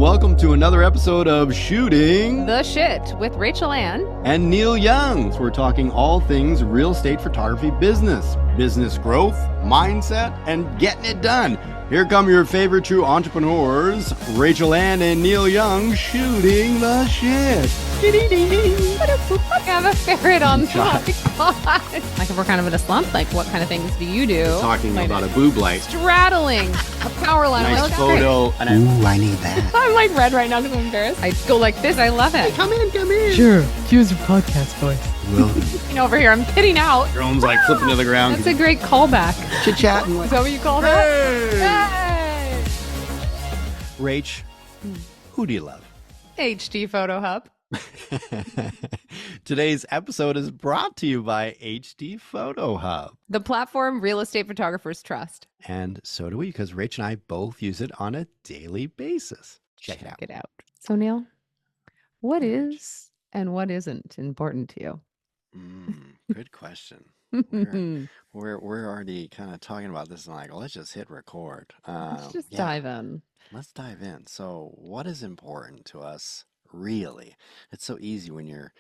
welcome to another episode of Shooting the Shit with Rachel and Neal Young. We're talking all things real estate photography business growth, mindset, and getting it done. Here come your favorite true entrepreneurs, Rachel and Neal Young, shooting the shit. I have a ferret on the Like if we're kind of in a slump, like what kind of things do you do? Talking about a boob light. Straddling a power line. Nice photo. Ooh, I need that. I'm like red right now because I'm embarrassed. I go like this. I love it. Come in. Sure, use your podcast voice. Over here, I'm pitting out. Drone's like flipping to the ground. That's a great callback. Chit-chatting. Is that what you call that? Hey! Rach, who do you love? HD Photo Hub. Today's episode is brought to you by HD Photo Hub. The platform real estate photographers trust. And so do we, because Rach and I both use it on a daily basis. Check it out. So, Neal, what is and what isn't important to you? Good question. We're already kind of talking about this and like, let's just hit record. Let's just dive in. Let's dive in. So what is important to us really? It's so easy when you're,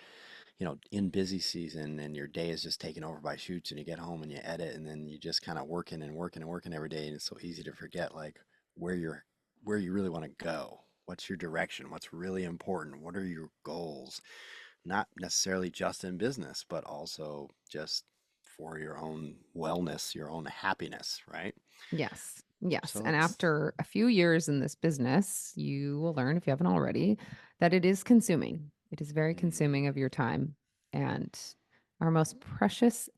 in busy season and your day is just taken over by shoots and you get home and you edit and then you just kind of working every day. And it's so easy to forget like where you really want to go. What's your direction? What's really important? What are your goals? Not necessarily just in business, but also just for your own wellness, your own happiness, right? Yes. So And after a few years in this business, you will learn, if you haven't already, that it is consuming. It is very consuming of your time. And our most precious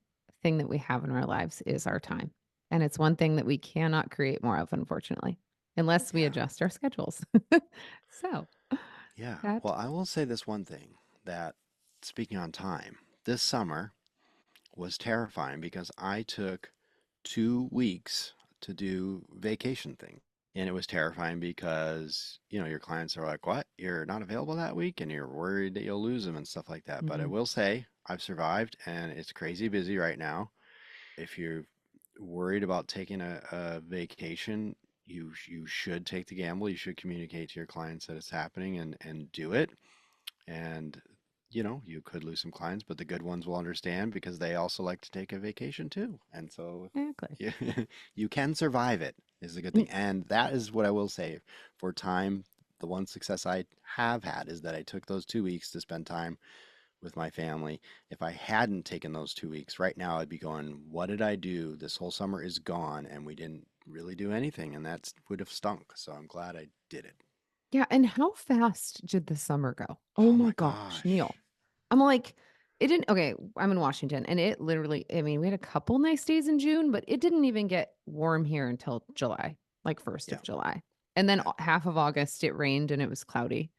thing that we have in our lives is our time. And it's one thing that we cannot create more of, unfortunately, unless we adjust our schedules. Well, I will say this one thing that speaking on time, this summer was terrifying because I took 2 weeks to do vacation thing. And it was terrifying because, your clients are like, what? You're not available that week and you're worried that you'll lose them and stuff like that. But I will say I've survived and it's crazy busy right now. If you're worried about taking a vacation, you should take the gamble. You should communicate to your clients that it's happening and do it. And you could lose some clients, but the good ones will understand because they also like to take a vacation too. And so you can survive it is a good thing. And that is what I will say for time. The one success I have had is that I took those 2 weeks to spend time with my family. If I hadn't taken those 2 weeks, right now I'd be going, what did I do? This whole summer is gone and we didn't really do anything. And that would have stunk. So I'm glad I did it. Yeah. And how fast did the summer go? Oh my gosh, Neal. I'm like, it didn't. Okay. I'm in Washington and it literally, we had a couple nice days in June, but it didn't even get warm here until July, like 1st of July. And then half of August, it rained and it was cloudy.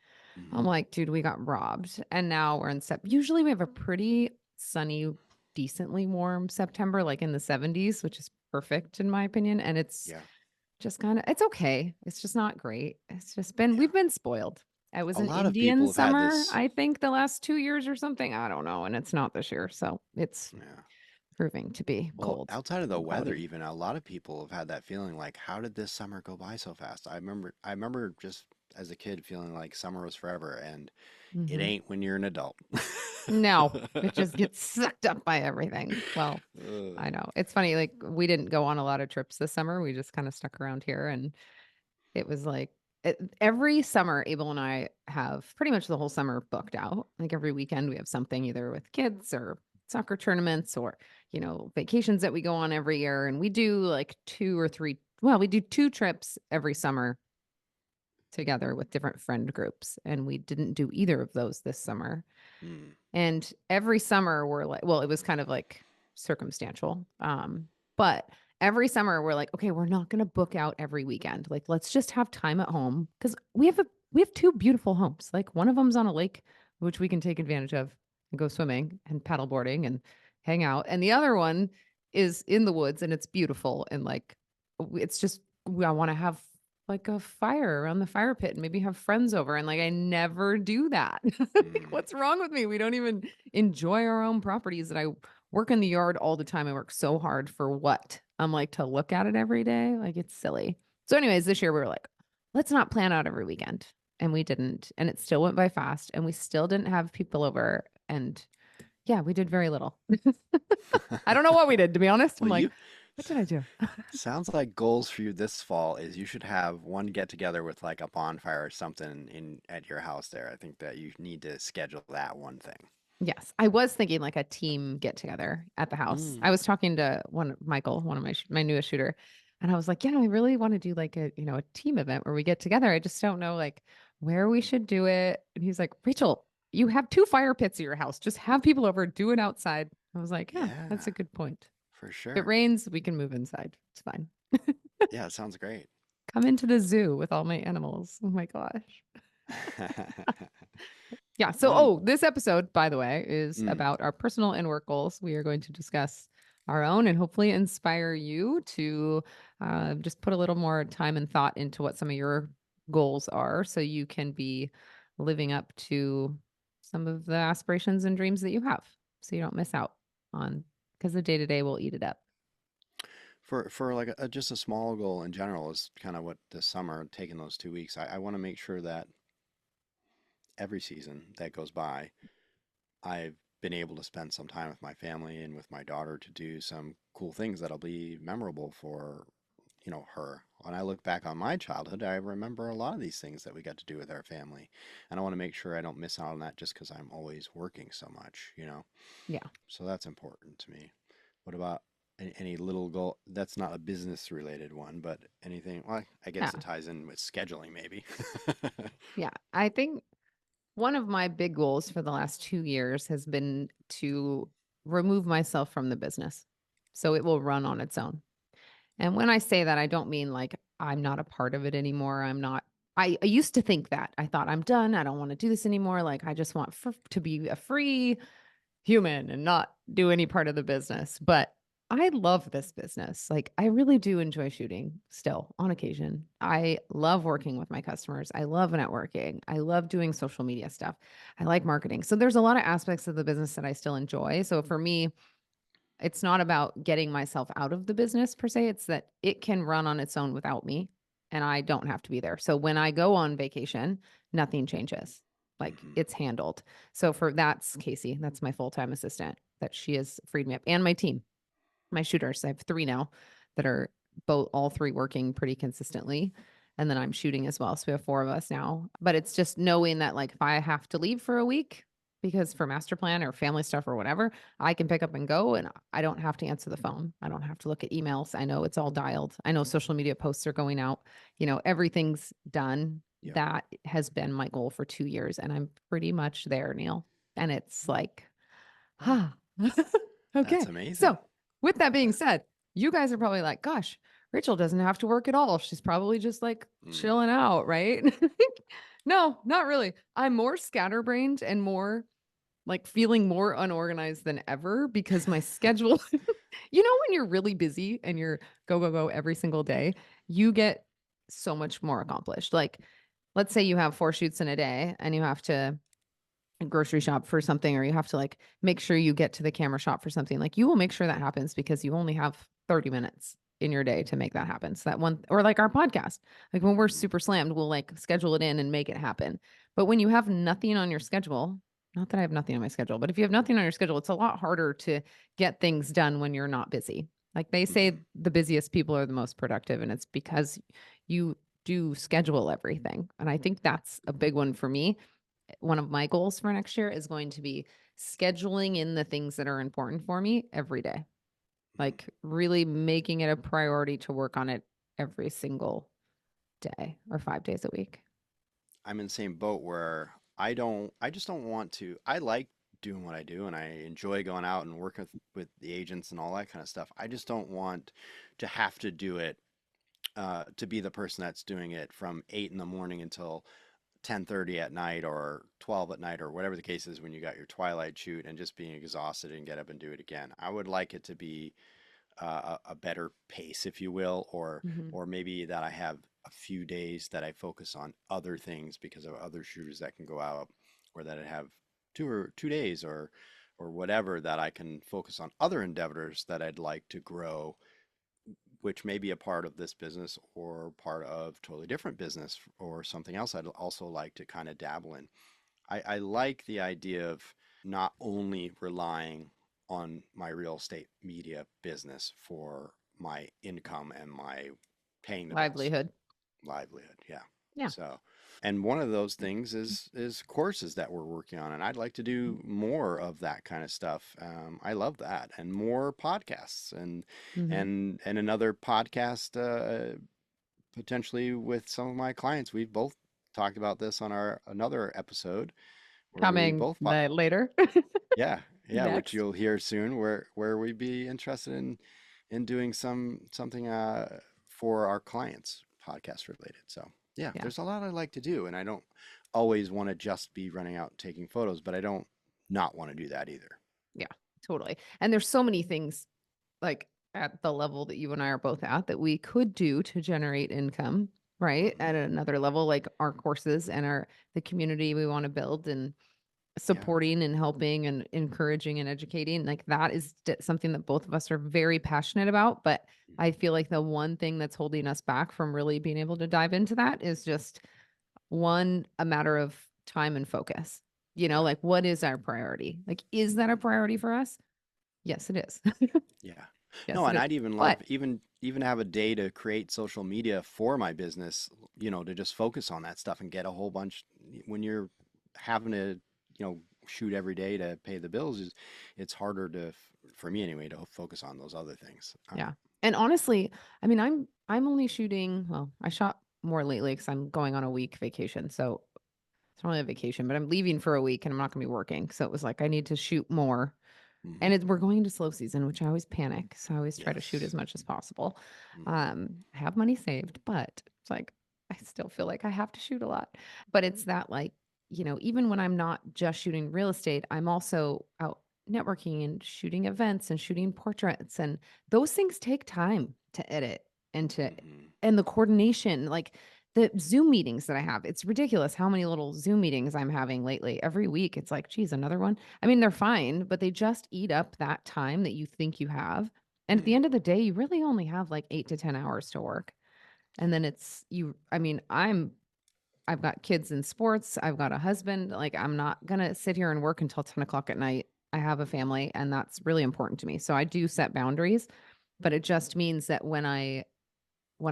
I'm like, dude, we got robbed. And now we're in Usually we have a pretty sunny, decently warm September, like in the 70s, which is perfect in my opinion. And it's just kind of, it's okay. It's just not great. It's just been, we've been spoiled. I was in Indian summer, I think the last 2 years or something. I don't know. And it's not this year. So it's proving to be cold. Outside of the weather, even a lot of people have had that feeling like, how did this summer go by so fast? I remember just as a kid feeling like summer was forever and it ain't when you're an adult. No, it just gets sucked up by everything. Well, I know. It's funny. Like we didn't go on a lot of trips this summer. We just kind of stuck around here and it was like every summer, Abel and I have pretty much the whole summer booked out. Like every weekend we have something either with kids or soccer tournaments or, vacations that we go on every year. And we do like 2 or 3, we do 2 trips every summer together with different friend groups. And we didn't do either of those this summer. And every summer we're like, it was kind of like circumstantial. But every summer we're like, okay, we're not going to book out every weekend. Like, let's just have time at home. Cause we have 2 beautiful homes. Like one of them's on a lake, which we can take advantage of and go swimming and paddleboarding and hang out. And the other one is in the woods and it's beautiful. And like, it's just, I want to have like a fire around the fire pit and maybe have friends over. And like, I never do that. Like, what's wrong with me? We don't even enjoy our own properties. And I work in the yard all the time. I work so hard for what? I'm like to look at it every day. Like it's silly. So anyways, this year we were like, let's not plan out every weekend. and we didn't. And it still went by fast, and we still didn't have people over. And yeah, we did very little. I don't know what we did, to be honest. I'm Well, like, you what did I do? sounds like goals for you this fall is you should have one get together with like a bonfire or something in at your house there. I think that you need to schedule that one thing. Yes, I was thinking like a team get together at the house. Mm, I was talking to Michael, one of my newest shooter, and I was like, yeah, I really want to do like a team event where we get together. I just don't know like where we should do it. And he's like, Rachel, you have 2 fire pits at your house. Just have people over, do it outside. I was like, yeah, that's yeah, a good point. for If it sure. rains, we can move inside. It's fine. Yeah, it sounds great. Come into the zoo with all my animals. Oh my gosh. Yeah. So, One, this episode, by the way, is mm, about our personal and work goals. We are going to discuss our own and hopefully inspire you to just put a little more time and thought into what some of your goals are so you can be living up to some of the aspirations and dreams that you have so you don't miss out on because the day to day will eat it up. for like just a small goal in general is kind of what this summer, taking those 2 weeks, I want to make sure that every season that goes by, I've been able to spend some time with my family and with my daughter to do some cool things that'll be memorable for, her. When I look back on my childhood, I remember a lot of these things that we got to do with our family. And I want to make sure I don't miss out on that just because I'm always working so much. Yeah. So that's important to me. What about any little goal? That's not a business related one, but anything, well, I guess it Yeah. ties in with scheduling maybe. Yeah. I think one of my big goals for the last 2 years has been to remove myself from the business so it will run on its own. And when I say that, I don't mean like I'm not a part of it anymore. I used to think that. I thought I'm done. I don't want to do this anymore. Like I just want to be a free human and not do any part of the business. But I love this business. Like I really do enjoy shooting still on occasion. I love working with my customers. I love networking. I love doing social media stuff. I like marketing. So there's a lot of aspects of the business that I still enjoy. So for me, it's not about getting myself out of the business per se. It's that it can run on its own without me and I don't have to be there. So when I go on vacation, nothing changes. Like Mhm. it's handled. So that's Casey. That's my full-time assistant that she has freed me up and my team, my shooters. I have 3 now that are all 3 working pretty consistently. And then I'm shooting as well. So we have 4 of us now. But it's just knowing that like if I have to leave for a week because for master plan or family stuff or whatever, I can pick up and go and I don't have to answer the phone. I don't have to look at emails. I know it's all dialed. I know social media posts are going out. Everything's done. Yep. That has been my goal for 2 years and I'm pretty much there, Neil. And it's like, ah, That's okay. amazing. So with that being said, you guys are probably like, gosh, Rachel doesn't have to work at all. She's probably just like Mm. chilling out, right? No, not really. I'm more scatterbrained and more like feeling more unorganized than ever because my schedule, when you're really busy and you're go, go, go every single day, you get so much more accomplished. Like, let's say you have 4 shoots in a day and you have to grocery shop for something or you have to like make sure you get to the camera shop for something like you will make sure that happens because you only have 30 minutes in your day to make that happen. So that one or like our podcast, like when we're Mhm. super slammed, we'll like schedule it in and make it happen. But when you have nothing on your schedule, not that I have nothing on my schedule, but if you have nothing on your schedule, it's a lot harder to get things done when you're not busy. Like they say Mhm. the busiest people are the most productive and it's because you do schedule everything. And I think that's a big one for me. One of my goals for next year is going to be scheduling in the things that are important for me every day. Mhm. Like really making it a priority to work on it every single day or 5 days a week. I'm in the same boat where I just don't want to. I like doing what I do and I enjoy going out and working with the agents and all that kind of stuff. I just don't want to have to do it to be the person that's doing it from 8 in the morning until 10:30 at night or 12 at night or whatever the case is when you got your twilight shoot and just being exhausted and get up and do it again. I would like it to be a better pace, if you will, Mhm. or maybe that I have a few days that I focus on other things because of other shooters that can go out, or that I have 2 days or whatever that I can focus on other endeavors that I'd like to grow which may be a part of this business or part of totally different business or something else I'd also like to kind of dabble in. I like the idea of not only relying on my real estate media business for my income and my paying the bills, Livelihood. livelihood. Yeah. Yeah. So, and one of those things is courses that we're working on, and I'd like to do more of that kind of stuff. I love that, and more podcasts, Mm-hmm. and another podcast potentially with some of my clients. We've both talked about this on our another episode where we Coming both later. yeah, yeah, which Next. you'll hear soon, where we'd be interested in doing something for our clients, podcast related. So yeah, Yeah. there's a lot I like to do, and I don't always want to just be running out and taking photos, but I don't not want to do that either. Yeah, totally. And there's so many things like at the level that you and I are both at that we could do to generate income, right? Hmm. At another level, like our courses and the community we want to build and Yeah. supporting and helping and encouraging and educating. Like that is something that both of us are very passionate about. But I Hmm. feel like the one thing that's holding us back from really being able to dive into that is just a matter of time and focus. Yeah. Like what is our priority? Like, is that a Hmm. priority for us? Yes, it is. Yeah. Yes, No, it and is. I'd even love But even have a day to create social media for my business, to just focus on that stuff and get a whole bunch when you're having to, shoot every day to pay the bills it's harder for me anyway to focus on those other things. yeah. And honestly, I mean, I'm only shooting, well, I shot more lately because I'm going on a week vacation. So it's not really a vacation, but I'm leaving for a week and I'm not gonna be working. So it was like I need to shoot more. Hmm. And we're going into slow season, which I always panic. So I always try to shoot as Yes. much as possible. Hmm. I have money saved, but it's like I still feel like I have to shoot a lot. But it's that like, even when I'm not just shooting real estate, I'm also out networking and shooting events and shooting portraits. And those things take time to edit and Hmm. and the coordination, like the Zoom meetings that I have. It's ridiculous how many little Zoom meetings I'm having lately. Every week, it's like, geez, another one. I mean, they're fine, but they just eat up that time that you think you have. And at the Hmm. end of the day, you really only have like 8 to 10 hours to work. And then it's you, I mean, I've got kids in sports. I've got a husband. Like, I'm not going to sit here and work until 10 o'clock at night. I have a Hmm. family, and that's really important to me. So I do set boundaries, but it just means that when I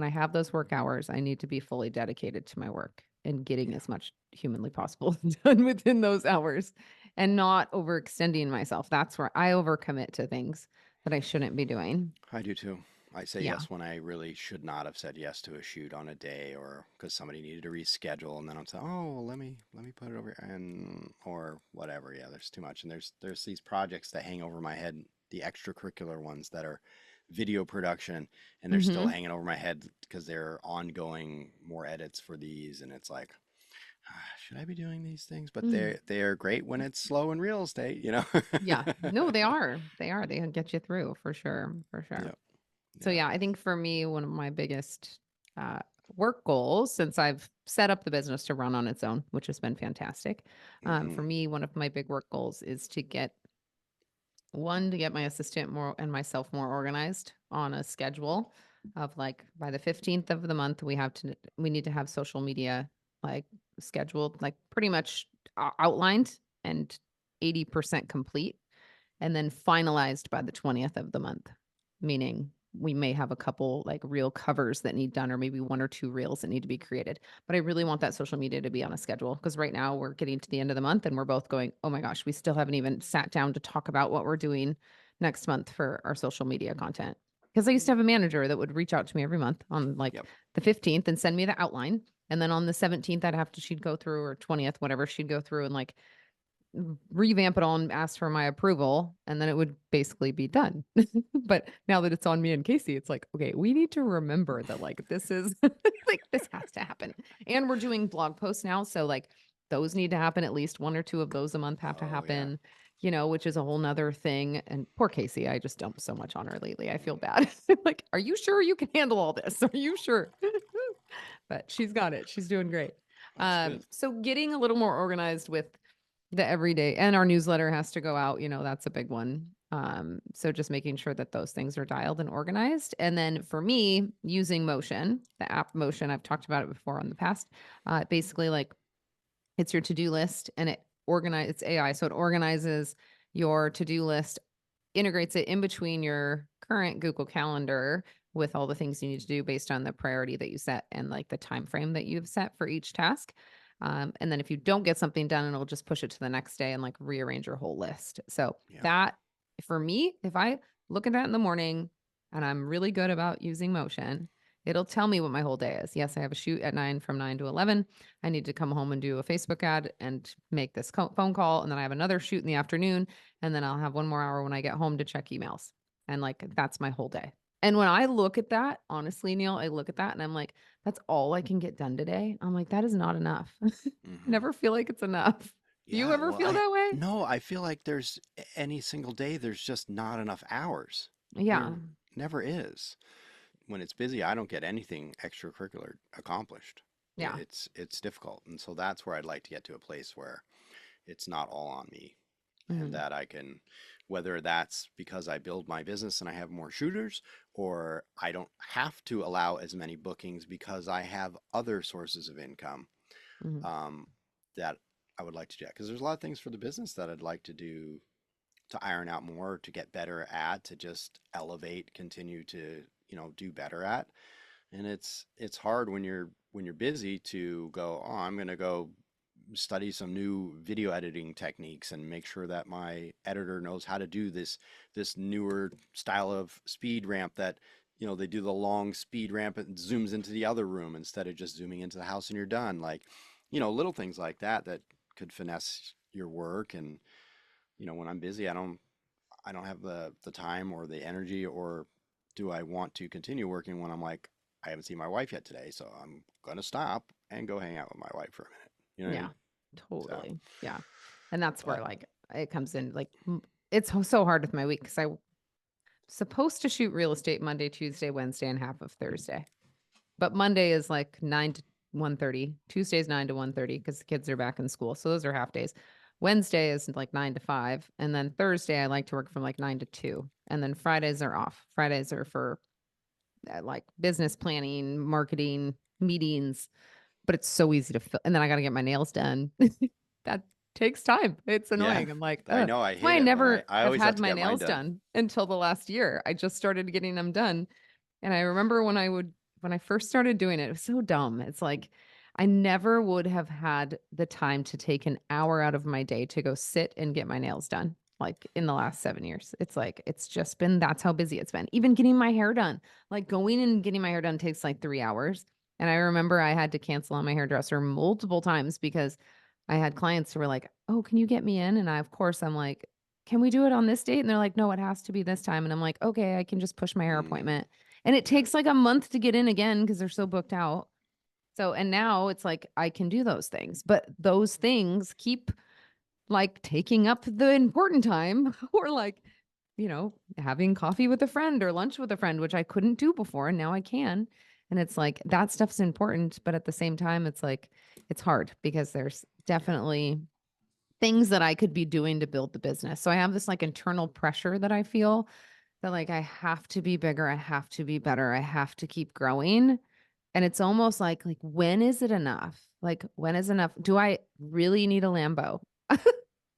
have those work hours, I need to be fully dedicated to my work and getting Yeah. as much humanly possible done within those hours and not overextending myself. That's where I overcommit to things that I shouldn't be doing. I do too. I say Yeah. yes when I really should not have said yes to a shoot on a day or because somebody needed to reschedule and then I'm saying, oh, well, let me put it over here and or whatever. Yeah, there's too much. And there's these projects that hang over my head, the extracurricular ones that are video production and they're still Hmm. hanging over my head because they're ongoing more edits for these and it's like should I be doing these things? But they're great when it's slow in real estate. Yeah. No, they are. They are. They get you through for sure. For sure. Yeah. So, Yeah. yeah, I think for me, one of my biggest work goals since I've set up the business to run on its own, which has been fantastic. For Hmm. me, one of my big work goals is to get my assistant more and myself more organized on a schedule of like by the 15th of the month we need to have social media like scheduled, like pretty much outlined and 80% complete, and then finalized by the 20th of the month, meaning we may have a couple like reel covers that need done or maybe one or two reels that need to be created. But I really want that social media to be on a schedule because right now we're getting to the end of the month and we're both going, oh my gosh, we still haven't even sat down to talk about what we're doing next month for our social media content. Because I used to have a manager that would reach out to me every month on like Yep. the 15th and send me the outline. And then on the 17th, she'd go through, or 20th, whatever, she'd go through and like revamp it all and ask for my approval, and then it would basically be done. But now that it's on me and Casey, it's like, okay, we need to remember that like this is like this has to happen. And we're doing blog posts now, so like those need to happen. At least one or two of those a month have to Oh yeah. happen, which is a whole nother thing. And poor Casey, I just dumped so much on her lately. I feel bad. Like, are you sure you can handle all this? Are you sure? But she's got it. She's doing great. That's good. So getting a little more organized with the everyday, and our newsletter has to go out, that's a big one. So just making sure that those things are dialed and organized. And then for me, using Motion, the app Motion, I've talked about it before on the past. Basically, like it's your to-do list and it's AI. So it organizes your to-do list, integrates it in between your current Google Calendar with all the things you need to do based on the priority that you set and like the time frame that you've set for each task. And then if you don't get something done, it'll just push it to the next day and like rearrange your whole list. So Yeah. that for me, if I look at that in the morning and I'm really good about using Motion, it'll tell me what my whole day is. Yes, I have a shoot at 9 from 9 to 11. I need to come home and do a Facebook ad and make this phone call. And then I have another shoot in the afternoon. And then I'll have one more hour when I get home to check emails. And like, that's my whole day. And when I look at that, honestly, Neil, I look at that and I'm like, that's all I can get done today. I'm like, that is not enough. Mm-hmm. Never feel like it's enough. Do you Yeah, ever well, feel that way? no, I feel like there's any single day there's just not enough hours. Yeah. There never is. When it's busy, I don't get anything extracurricular accomplished. Yeah. It's difficult. And so that's where I'd like to get to a place where it's not all on me Mhm. and that I can, whether that's because I build my business and I have more shooters, or I don't have to allow as many bookings because I have other sources of income Mhm. that I would like to check. Because there's a lot of things for the business that I'd like to do to iron out more, to get better at, to just elevate, continue to, do better at. And it's hard when you're busy to go, oh, I'm going to go study some new video editing techniques and make sure that my editor knows how to do this newer style of speed ramp that they do the long speed ramp and zooms into the other room instead of just zooming into the house and you're done, like little things like that that could finesse your work. And when I'm busy, I don't have the time or the energy, or do I want to continue working when I'm like, I haven't seen my wife yet today, so I'm gonna stop and go hang out with my wife for a minute. You know what I Yeah, mean? So, totally. Yeah. And that's where but like it comes in like it's so hard with my week because I'm supposed to shoot real estate Monday, Tuesday, Wednesday, and half of Thursday. But Monday is like 9 to 1:30. Tuesday's 9 to 1:30 because the kids are back in school. So those are half days. Wednesday is like 9 to 5. And then Thursday, I like to work from like 9 to 2. And then Fridays are off. Fridays are for like business planning, marketing, meetings. But it's so easy to fill. And then I got to get my nails done. That takes time. It's yeah, annoying. I'm like, I ugh. know I That's why hate I it when never I have always have had to my get mine nails done. done until the last year. I just started getting them done. And I remember when I first started doing it, it was so dumb. It's like I never would have had the time to take an hour out of my day to go sit and get my nails done. Like in the last 7 years, it's like it's just been that's how busy it's been. Even getting my hair done, like going and getting my hair done takes like 3 hours. And I remember I had to cancel on my hairdresser multiple times because I had clients who were like, "Oh, can you get me in?" And of course, I'm like, "Can we do it on this date?" And they're like, "No, it has to be this time." And I'm like, "Okay, I can just push my hair Mm, appointment." And it yeah, takes like a month to get in again because they're so booked out. So, and now it's like I can do those things, but those things keep like taking up the important time or like, having coffee with a friend or lunch with a friend, which I couldn't do before. And now I can. And it's like that stuff's important. But at the same time, it's like, it's hard because there's yeah, definitely things that I could be doing to build the business. So I have this like internal pressure that I feel that like I have to be bigger, I have to be better, I have to keep growing. And it's almost like when is it enough? Like when is enough? Do I really need a Lambo?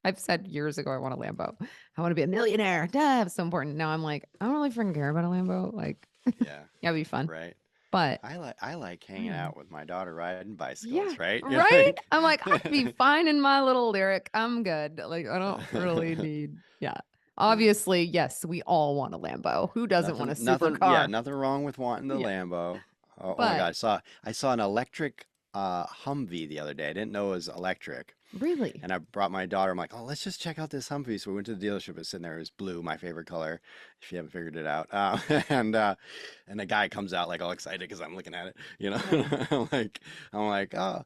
I've said years ago I want a Lambo. I want to be a millionaire. Duh, it's so important. Now I'm like, I don't really freaking care about a Lambo. Like, yeah, yeah, it'd be fun. right. But I like hanging man, out with my daughter riding yeah, bicycles, right? Yeah, right. like, I'm like, I'd be fine in my little lyric. I'm good. Like, I don't really need, yeah. yeah. Obviously, yes, we all want a Lambo. Who doesn't want a Yeah, supercar? nothing wrong with wanting the Yeah. Lambo. Oh my God, But I saw an electric Humvee the other day. I didn't know it was electric. really, And I brought my daughter. I'm like, oh, let's just check out this Humvee. So we went to the dealership. It's sitting there. It was blue, my favorite color, if you haven't figured it out. And the guy comes out like all excited because I'm looking at it. yeah. I'm like, oh,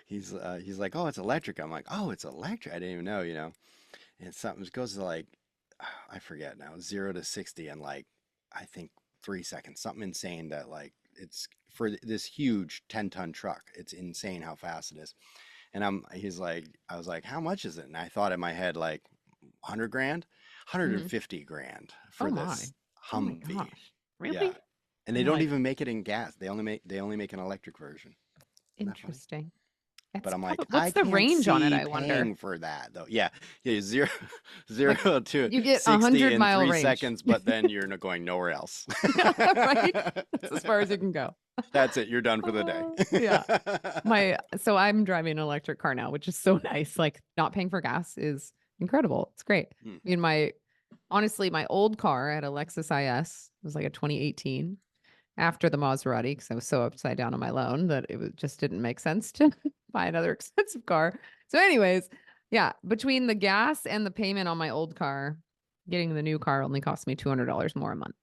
he's like, oh, it's electric. I'm like, oh, it's electric. I didn't even know. And something goes to like, I forget now, 0 to 60 in like, I think 3 seconds. Something insane that like it's for this huge 10-ton truck. It's insane how fast it is. And I was like, how much is it? And I thought in my head, like 100 grand. Mhm. 150 grand Oh for my. this Oh my Humvee. gosh. Yeah. Really? And they I'm don't like, even make it in gas. They only make an electric version. Isn't that funny? interesting. But It's I'm like, probably I what's the can't range on it, see I wonder. paying for that though. Yeah, yeah, zero, Like zero to you get 60 in 100-mile three range. seconds, but then you're not going nowhere else. Right? That's as far as you can go. That's it. You're done for the Yeah. day. So I'm driving an electric car now, which is so nice. Like not paying for gas is incredible. It's great. Hmm. I mean, honestly, my old car, I had a Lexus IS. It was like a 2018 after the Maserati because I was so upside down on my loan that just didn't make sense to buy another expensive car. So, anyways, yeah, between the gas and the payment on my old car, getting the new car only cost me $200 more a month.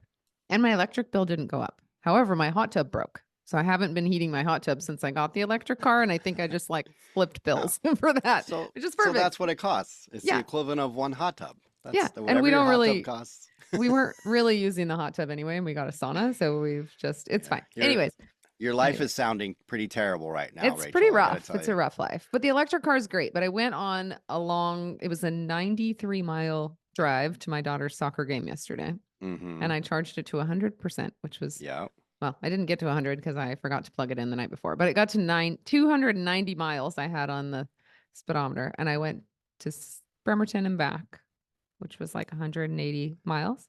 And my electric bill didn't go up. However, my hot tub broke. So I haven't been heating my hot tub since I got the electric car. And I think I just like flipped Oh, bills for that, so which is so perfect. that's what it costs. It's the Yeah. equivalent of one hot tub. Yeah. That's And whatever we your don't hot tub really, costs. we weren't really using the hot tub anyway. And we got a sauna. So it's Yeah, fine. Anyways. your life Anyway. is sounding pretty terrible right now, It's pretty Rachel. I gotta rough. tell It's you. a rough life. But the electric car is great. But I went on it was a 93-mile drive to my daughter's soccer game yesterday. Mm-hmm. And I charged it to 100%, which was, Yeah. well, I didn't get to 100 because I forgot to plug it in the night before. But it got to 290 miles I had on the speedometer. And I went to Bremerton and back, which was like 180 miles.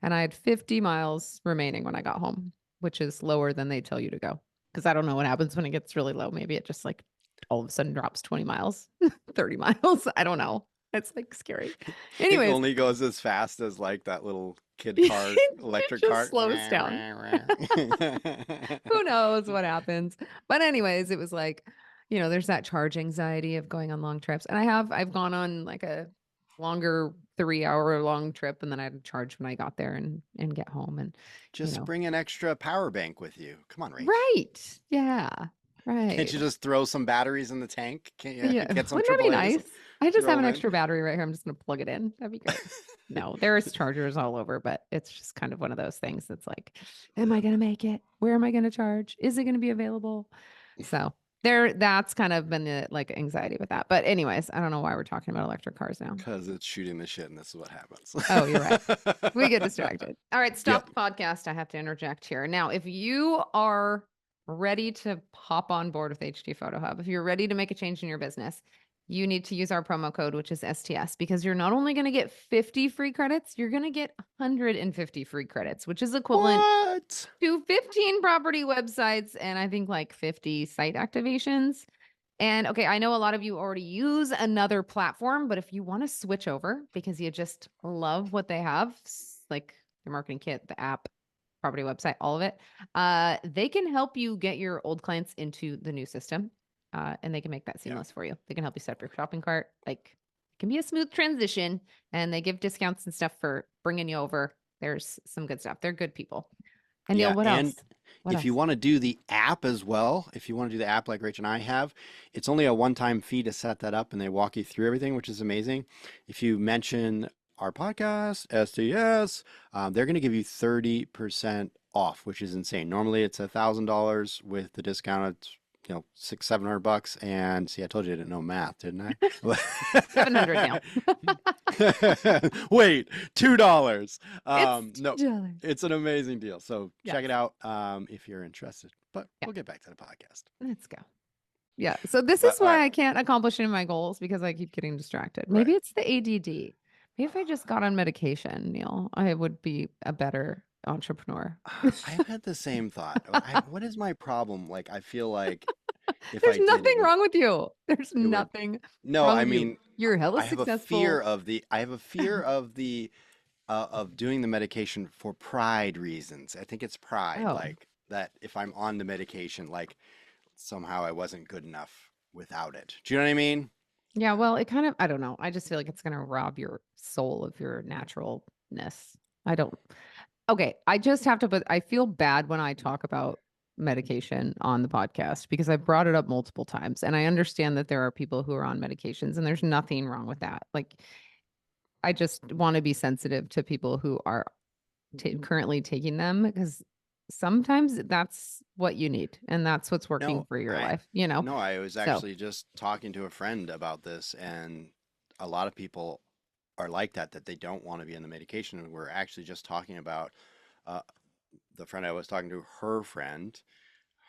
And I had 50 miles remaining when I got home, which is lower than they tell you to go. Because I don't know what happens when it gets really low. Maybe it just like all of a sudden drops 20 miles, 30 miles. I don't know. It's like scary. It Anyways, only goes as fast as like that little kid car, it electric just cart. slows down. Who knows what happens? But anyways, it was like, there's that charge anxiety of going on long trips. And I've gone on like a longer 3-hour long trip and then I had to charge when I got there and get home and Just bring an extra power bank with you. Come on, Rach. right. Yeah. Can't Right. you just throw some batteries in the tank? Can't you Yeah. get some Wouldn't that be AAA's? nice? I just have Throw an them extra battery right here. I'm just gonna plug it in. That'd be great. No, there's chargers all over, but it's just kind of one of those things that's like, am I gonna make it? Where am I gonna charge? Is it gonna be available? So that's kind of been the like anxiety with that. But anyways, I don't know why we're talking about electric cars now. Because it's shooting the shit, and this is what happens. Oh, you're right. We get distracted. All right, stop Yep. the podcast. I have to interject here. Now, if you are ready to hop on board with HD Photo Hub, if you're ready to make a change in your business, you need to use our promo code, which is STS, because you're not only going to get 50 free credits, you're going to get 150 free credits, which is equivalent What? to 15 property websites and I think like 50 site activations. And okay, I know a lot of you already use another platform, but if you want to switch over because you just love what they have, like the marketing kit, the app, property website, all of it, they can help you get your old clients into the new system. And they can make that seamless for you. They can help you set up your shopping cart. Like it can be a smooth transition and they give discounts and stuff for bringing you over. There's some good stuff. They're good people. And Neal, Yeah, what and else? What if you else? want to do the app as well, if you want to do the app like Rach and I have, it's only a one-time fee to set that up and they walk you through everything, which is amazing. If you mention our podcast, SDS, they're going to give you 30% off, which is insane. Normally it's $1,000 with the discount. It's, 600-700 bucks. And see, I told you I didn't know math, didn't I? 700 now. Wait, $2. It's No, $2. it's an amazing deal. So check it Yes. out if you're interested. But Yeah. we'll get back to the podcast. Let's go. Yeah. So this But is all why right, I can't accomplish any of my goals because I keep getting distracted. Maybe right. it's the ADD. Maybe if I just got on medication, Neal, I would be a better entrepreneur. I've had the same thought. What is my problem? Like, I feel like if There's I did nothing it, wrong with you. There's it would. nothing No, wrong I with you. mean, You're hella I have a fear successful. of the. I have a fear of doing the medication for pride reasons. I think it's pride, Oh, like that. If I'm on the medication, like somehow I wasn't good enough without it. Do you know what I mean? yeah. Well, it kind of, I don't know. I just feel like it's going to rob your soul of your naturalness. I don't. Okay, I just have to, but I feel bad when I talk about medication on the podcast because I brought it up multiple times. And I understand that there are people who are on medications and there's nothing wrong with that. Like, I just want to be sensitive to people who are currently taking them because sometimes that's what you need and that's what's working No, for your I life, you know? no, I was So, actually just talking to a friend about this, and a lot of people are like that, that they don't want to be on the medication. And we're actually just talking about uh, the friend I was talking to, her friend,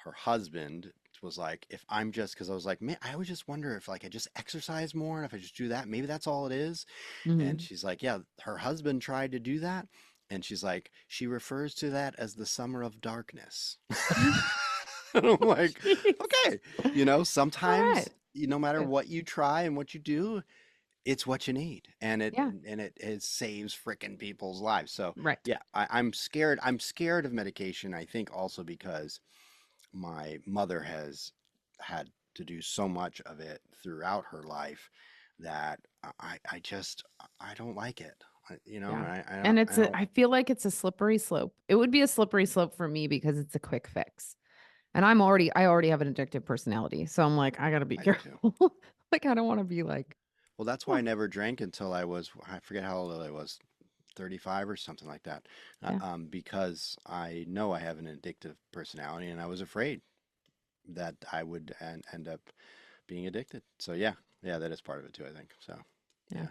her husband was like, if I'm just, because I was like, man, I always just wonder if like I just exercise more and if I just do that, maybe that's all it is. And Hmm. she's like, yeah, her husband tried to do that. And she's like, she refers to that as the summer of darkness. And I'm like, Jeez. okay, All right. sometimes no matter Good. what you try and what you do, it's what you need, and it Yeah. and it saves freaking people's lives. So Right. yeah, I'm scared. I'm scared of medication. I think also because my mother has had to do so much of it throughout her life that I just I don't like it. Yeah. I don't And I don't. I feel like it's a slippery slope. It would be a slippery slope for me because it's a quick fix. And I already have an addictive personality. So I'm like, I gotta be I do too. careful. Like, I don't want to be like, Well, that's why oh, I never drank until I forget how old I was, 35 or something like that. yeah. Because I know I have an addictive personality and I was afraid that I would end up being addicted. So yeah, yeah, that is part of it too, I think. So Yeah. yeah,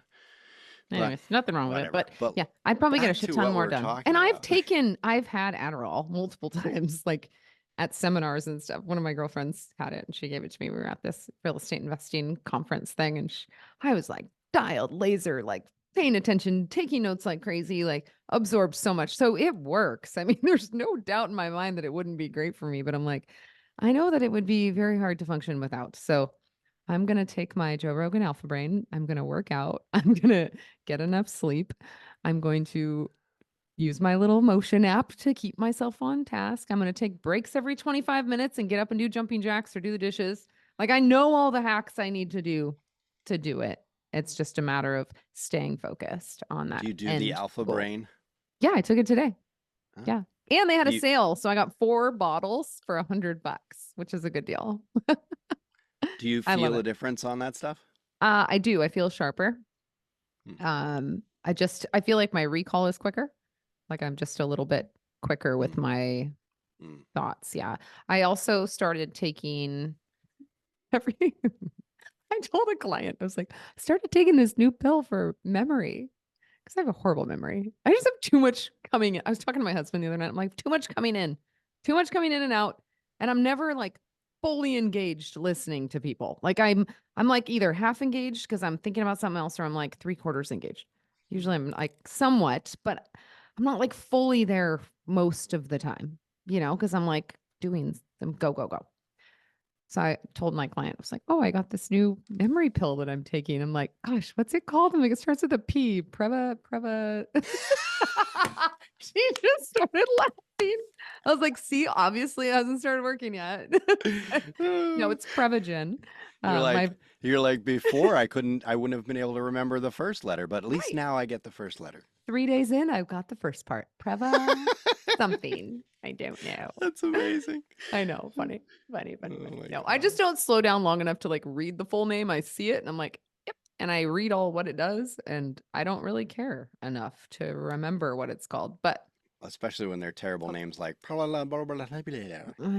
but Anyways, nothing wrong with it. whatever. But But yeah, I'd probably get a back shit to ton what more we're done. talking And about. I've had Adderall multiple times, like at seminars and stuff. One of my girlfriends had it and she gave it to me. We were at this real estate investing conference thing and I was like dialed laser, like paying attention, taking notes like crazy, like absorbed so much. So it works. I mean, there's no doubt in my mind that it wouldn't be great for me, but I'm like, I know that it would be very hard to function without. So I'm going to take my Joe Rogan Alpha Brain. I'm going to work out. I'm going to get enough sleep. I'm going to use my little motion app to keep myself on task. I'm going to take breaks every 25 minutes and get up and do jumping jacks or do the dishes. Like I know all the hacks I need to do it. It's just a matter of staying focused on Do that you do the end alpha goal. brain? Yeah, I took it today. Huh? Yeah. And they had Do a you sale. So I got 4 bottles for $100, which is a good deal. do you I love feel a it. difference on that stuff? I do. I feel sharper. Hmm. I feel like my recall is quicker. Like I'm just a little bit quicker with Hmm. my Hmm. thoughts. Yeah. I also started taking every I told a client, I was like, I started taking this new pill for memory because I have a horrible memory. I just have too much coming in. I was talking to my husband the other night. I'm like, too much coming in and out. And I'm never like fully engaged listening to people. Like I'm like either half engaged because I'm thinking about something else or I'm like 3/4 engaged. Usually I'm like somewhat, but I'm not like fully there most of the time, because I'm like doing them go, go, go. So I told my client, I was like, oh, I got this new memory pill that I'm taking. I'm like, gosh, what's it called? I'm like, it starts with a P. Preva. She just started laughing. I was like, see, obviously it hasn't started working yet. No, it's Prevagen. You're My like you're like before I wouldn't have been able to remember the first letter, but at least right. now I get the first letter. 3 days in, I've got the first part. Preva something. I don't know. That's amazing. I know. Funny, funny, funny, Oh funny. my No, I God. just don't slow down long enough to like read the full name. I see it and I'm like, yep. And I read all what it does. And I don't really care enough to remember what it's called. But Especially when they're terrible names like I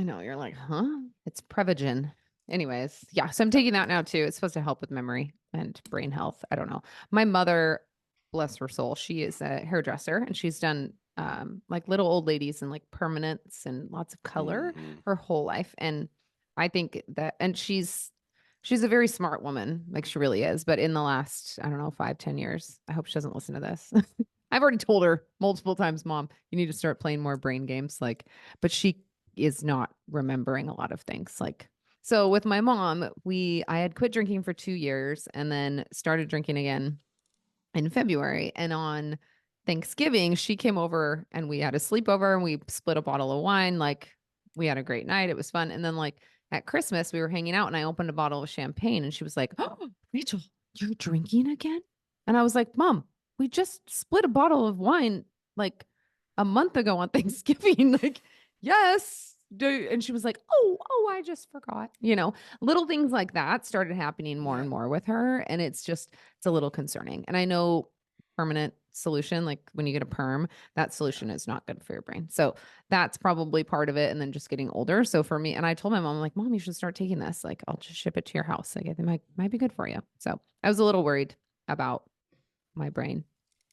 know you're like, huh? It's Prevagen. Anyways, yeah. So I'm taking that now too. It's supposed to help with memory and brain health. I don't know. My mother, bless her soul, she is a hairdresser and she's done like little old ladies and like permanents and lots of color hmm her whole life. And I think that and she's a very smart woman, like she really is. But in the last, I don't know, 5, 10 years, I hope she doesn't listen to this. I've already told her multiple times, Mom, you need to start playing more brain games. Like, but she is not remembering a lot of things. Like, so with my mom, I had quit drinking for 2 years and then started drinking again in February. And on Thanksgiving, she came over and we had a sleepover and we split a bottle of wine. Like, we had a great night. It was fun. And then, like, at Christmas, we were hanging out and I opened a bottle of champagne and she was like, oh, Rachel, you're drinking again? And I was like, Mom, we just split a bottle of wine like a month ago on Thanksgiving. Like, yes. And she was like, oh, I just forgot. Little things like that started happening more Yeah. and more with her. And it's a little concerning. And I know permanent solution, like when you get a perm, that Yeah. solution is not good for your brain. So that's probably part of it. And then just getting older. So for me, and I told my mom, I'm like, Mom, you should start taking this. Like, I'll just ship it to your house. Like, it might be good for you. So I was a little worried about my brain.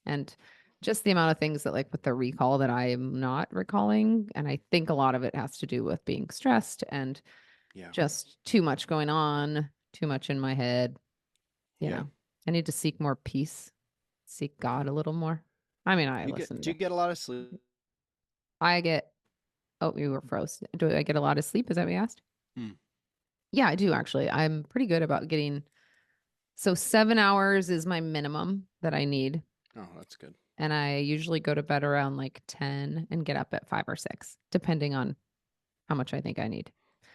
And just the amount of things that, like, with the recall that I am not recalling. And I think a lot of it has to do with being stressed and Yeah. just too much going on, too much in my head. You Yeah. know, I need to seek more peace, seek God a little more. I mean, I listen Do you to, get a lot of sleep? I get, oh, you were froze. Do I get a lot of sleep? Is that what you asked? Hmm. Yeah, I do actually. I'm pretty good about getting, so 7 hours is my minimum that I need. Oh, that's good. And I usually go to bed around like 10 and get up at 5 or 6, depending on how much I think I need.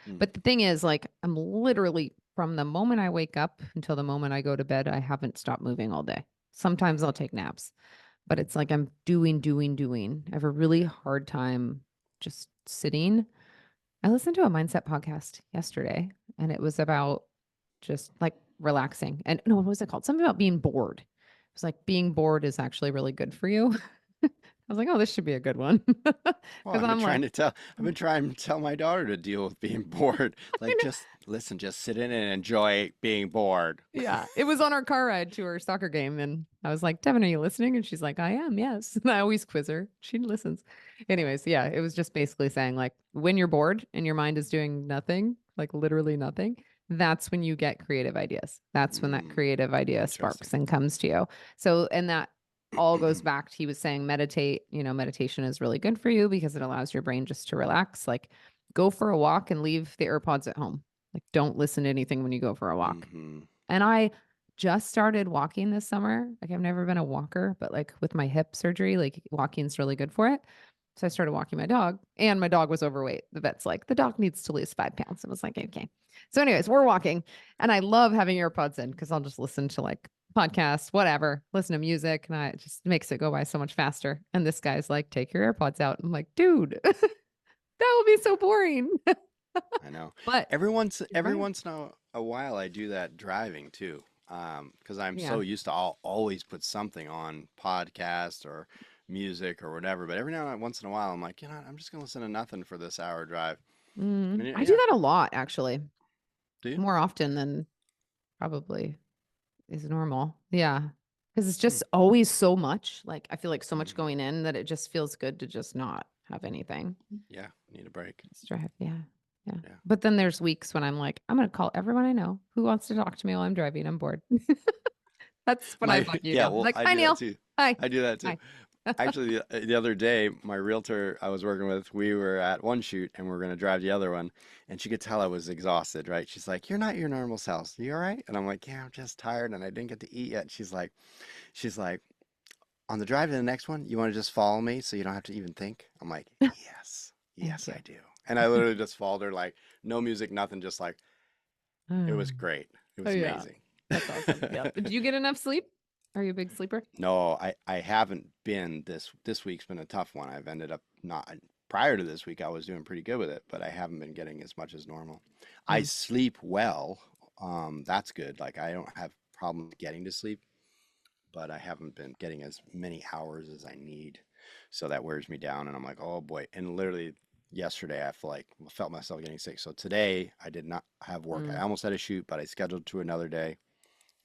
Hmm. But the thing is, like, I'm literally from the moment I wake up until the moment I go to bed, I haven't stopped moving all day. Sometimes I'll take naps, but it's like I'm doing. I have a really hard time just sitting. I listened to a mindset podcast yesterday and it was about just like relaxing. And no, what was it called? Something about being bored. It was like being bored is actually really good for you. I was like, oh, this should be a good one. Well, Because I'm like, I've been trying to tell my daughter to deal with being bored. I Like, know. just listen, just sit in and enjoy being bored. Yeah, it was on our car ride to her soccer game. And I was like, Devin, are you listening? And she's like, I am, yes. And I always quiz her. She listens. Anyways, yeah, it was just basically saying, like, when you're bored and your mind is doing nothing, like literally nothing, that's when you get creative ideas. That's when that Mm, creative idea interesting. sparks and comes to you. So, and that all goes back to, he was saying, meditate. Meditation is really good for you because it allows your brain just to relax. Like, go for a walk and leave the AirPods at home. Like, don't listen to anything when you go for a walk. Mm-hmm. And I just started walking this summer. Like, I've never been a walker, but like with my hip surgery, like walking's really good for it. So I started walking my dog, and my dog was overweight. The vet's like, the dog needs to lose 5 pounds. I was like, okay. So, anyways, we're walking, and I love having AirPods in because I'll just listen to like podcasts, whatever, listen to music, and it just makes it go by so much faster. And this guy's like, take your AirPods out. I'm like, dude, that would be so boring. I know. But you're Every right. once in a while, I do that driving too. Because I'm Yeah. so used to always put something on podcast or music or whatever. But every now and once in a while, I'm like, I'm just gonna listen to nothing for this hour drive. And I do yeah, that a lot, actually. do you? More often than probably is normal. Yeah. Because it's Hmm. just always so much. Like, I feel like so much Hmm. going in that it just feels good to just not have anything. Yeah, need a break. Just drive. Yeah. Yeah. Yeah. But then there's weeks when I'm like, I'm going to call everyone I know who wants to talk to me while I'm driving. I'm bored. That's when I My bug you yeah, down. I'm well, like, I hi, do that Neil. too. Hi. I do that too. Hi. Actually, the other day, my realtor I was working with, we were at one shoot and we are going to drive the other one, and she could tell I was exhausted, right? She's like, "You're not your normal self. You all right?" And I'm like, "Yeah, I'm just tired and I didn't get to eat yet." She's like, "On the drive to the next one, you want to just follow me so you don't have to even think?" I'm like, "Yes, Thank yes, you. I do." And I literally just followed her, like, no music, nothing, just like it was great. It Oh, was yeah. amazing. That's awesome. Yeah. Did you get enough sleep? Are you a big sleeper? No, I haven't been this week's been a tough one. I've ended up not prior to this week I was doing pretty good with it, but I haven't been getting as much as normal. I Mm. sleep well. That's good. Like I don't have problems getting to sleep, but I haven't been getting as many hours as I need. So that wears me down and I'm like, "Oh boy." And literally yesterday felt myself getting sick. So today I did not have work. I Mm. almost had a shoot, but I scheduled to another day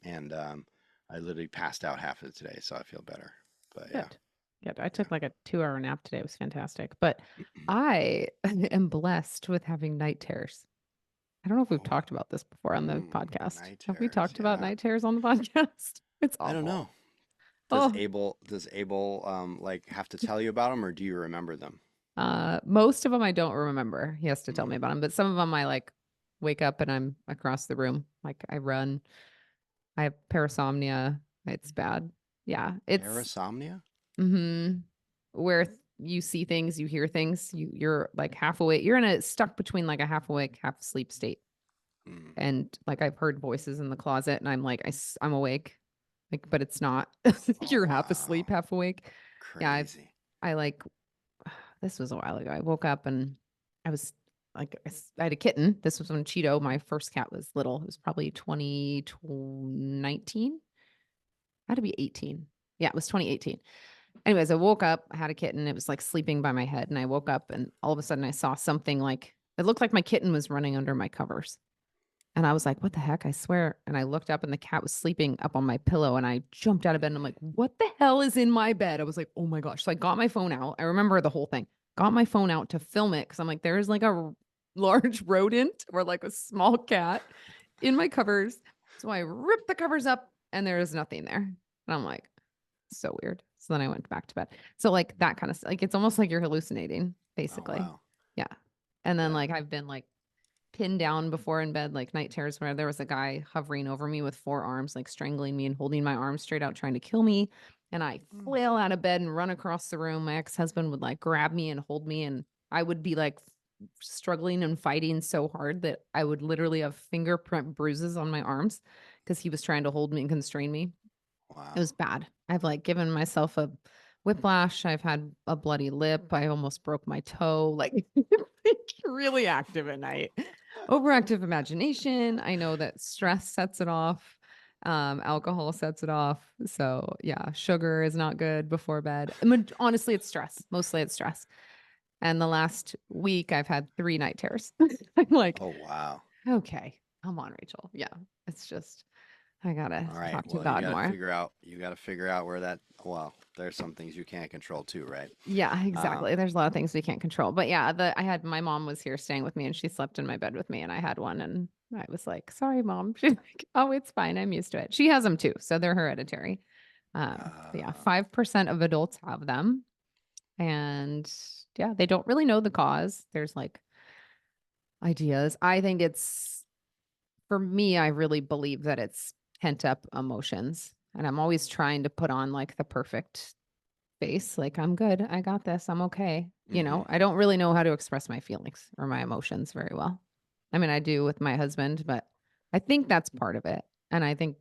and I literally passed out half of it today, so I feel better. But yeah, Good. Good. I yeah. took like a 2 hour nap today. It was fantastic. But I am blessed with having night terrors. I don't know if we've Oh, talked about this before on the podcast. night Have we terrors. talked about Yeah. night terrors on the podcast? It's I don't awful. know. Oh, Does Abel like have to tell you about them, or do you remember them? most of them I don't remember. He has to tell Mm. me about them, but some of them I like wake up and I'm across the room. Like, I run. I have parasomnia. It's bad. Yeah. It's Parasomnia? mm-hmm, where you see things, you hear things, you're like half awake. You're in a stuck between like a half awake, half asleep state. Mm. And like, I've heard voices in the closet and I'm like, I'm awake. Like, but it's not. Oh You're half wow, asleep, half awake. Yeah, crazy. I like, this was a while ago. I woke up and I was like, I had a kitten. This was when Cheeto, my first cat, was little. It was probably 2019. Had to be 18. Yeah, it was 2018. Anyways, I woke up, I had a kitten. It was like sleeping by my head. And I woke up and all of a sudden I saw something, like, it looked like my kitten was running under my covers. And I was like, what the heck? I swear. And I looked up and the cat was sleeping up on my pillow. And I jumped out of bed and I'm like, what the hell is in my bed? I was like, oh my gosh. So I got my phone out. I remember the whole thing. Got my phone out to film it because I'm like, there's like a large rodent or like a small cat in my covers. So I ripped the covers up and there is nothing there. And I'm like, so weird. So then I went back to bed. So like that kind of like it's almost like you're hallucinating, Oh, basically. wow. Yeah. And then Yeah. like I've been like pinned down before in bed, like night terrors where there was a guy hovering over me with 4 arms, like strangling me and holding my arms straight out, trying to kill me. And I flail out of bed and run across the room. My ex-husband would like grab me and hold me, and I would be like struggling and fighting so hard that I would literally have fingerprint bruises on my arms because he was trying to hold me and constrain me. Wow. It was bad. I've like given myself a whiplash. I've had a bloody lip. I almost broke my toe. Like really active at night. Overactive imagination. I know that stress sets it off. Alcohol sets it off. So yeah, sugar is not good before bed. Honestly, it's stress. Mostly it's stress. And the last week I've had 3 night terrors. I'm like, Oh, wow. okay, come on, Rachel. Yeah. It's just I gotta All right. talk to Well, you God got to more. figure out, where that, well, there's some things you can't control too, right? Yeah, exactly. Um, There's a lot of things we can't control. But yeah, I had my mom was here staying with me and she slept in my bed with me and I had one and I was like, sorry, mom. She's like, oh, it's fine. I'm used to it. She has them too. So they're hereditary. But yeah, uh, 5% of adults have them. And yeah, they don't really know the cause. There's like ideas. I think it's for me, I really believe that it's pent up emotions. And I'm always trying to put on like the perfect face, like I'm good, I got this, I'm okay. mhm. I don't really know how to express my feelings or my emotions very well. I mean, I do with my husband, but I think that's part of it. And I think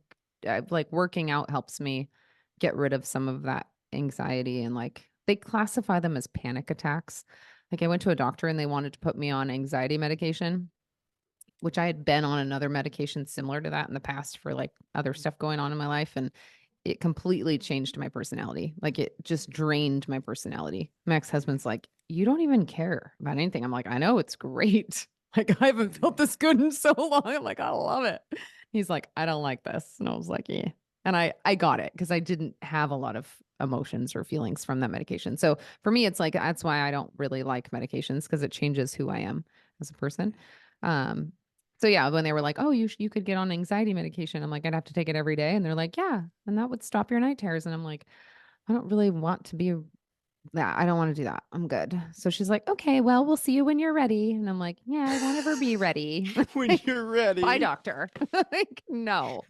like working out helps me get rid of some of that anxiety and like they classify them as panic attacks. Like I went to a doctor and they wanted to put me on anxiety medication, which I had been on another medication similar to that in the past for like other stuff going on in my life. And it completely changed my personality. Like it just drained my personality. My ex-husband's like, you don't even care about anything. I'm like, I know it's great. Like I haven't felt this good in so long. I'm like, I love it. He's like, I don't like this. And I was like, yeah. And I got it because I didn't have a lot of emotions or feelings from that medication. So for me, it's like that's why I don't really like medications because it changes who I am as a person. Um, so yeah, when they were like, "Oh, you could get on anxiety medication," I'm like, "I'd have to take it every day," and they're like, "Yeah, and that would stop your night terrors." And I'm like, "I don't really want to be that. I don't want to do that. I'm good." So she's like, "Okay, well, we'll see you when you're ready." And I'm like, "Yeah, I won't ever be ready." When Like, you're bye, ready, doctor. Like, no.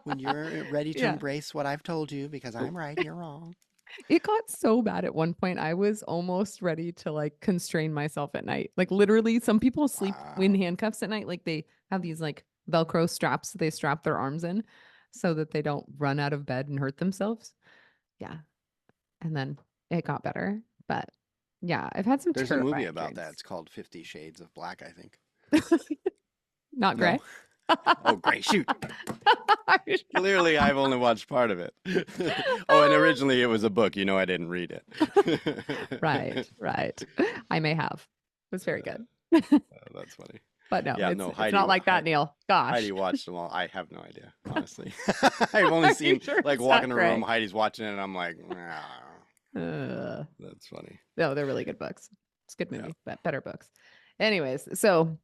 when you're ready to Yeah. embrace what I've told you, because I'm right, you're wrong. It got so bad at one point. I was almost ready to like constrain myself at night. Like literally, some people sleep in Wow. handcuffs at night. Like they have these like Velcro straps that they strap their arms in so that they don't run out of bed and hurt themselves. Yeah. And then it got better. But yeah, I've had some There's a movie terrifying about that. dreams. It's called 50 Shades of Black, I think. Not No? gray. Oh, great. Shoot. Clearly, I've only watched part of it. Oh, and originally it was a book. I didn't read it. Right, right. I may have. It was very Uh, good. that's funny. But no, Yeah, no, it's not like that, Neil. Heidi Gosh. watched them all. I have no idea, honestly. I've only Are you seen, sure like, it's walking not in a room, gray? Heidi's watching it, and I'm like, Uh, that's funny. no, they're really good books. It's a good Yeah. movie, but better books. Anyways, so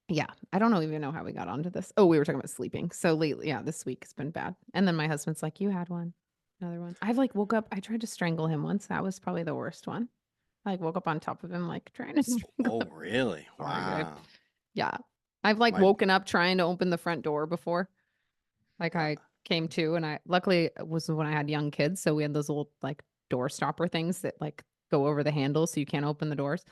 yeah, I don't even know how we got onto this. Oh, we were talking about sleeping. So lately, yeah, this week has been bad. And then my husband's like, "You had one, another one." I've like woke up. I tried to strangle him once. That was probably the worst one. I like woke up on top of him, like trying to strangle Oh, him. really? Sorry, babe. Wow. Yeah, I've like My, woken up trying to open the front door before. Like uh, I came to, and I luckily it was when I had young kids, so we had those little like door stopper things that like go over the handle so you can't open the doors.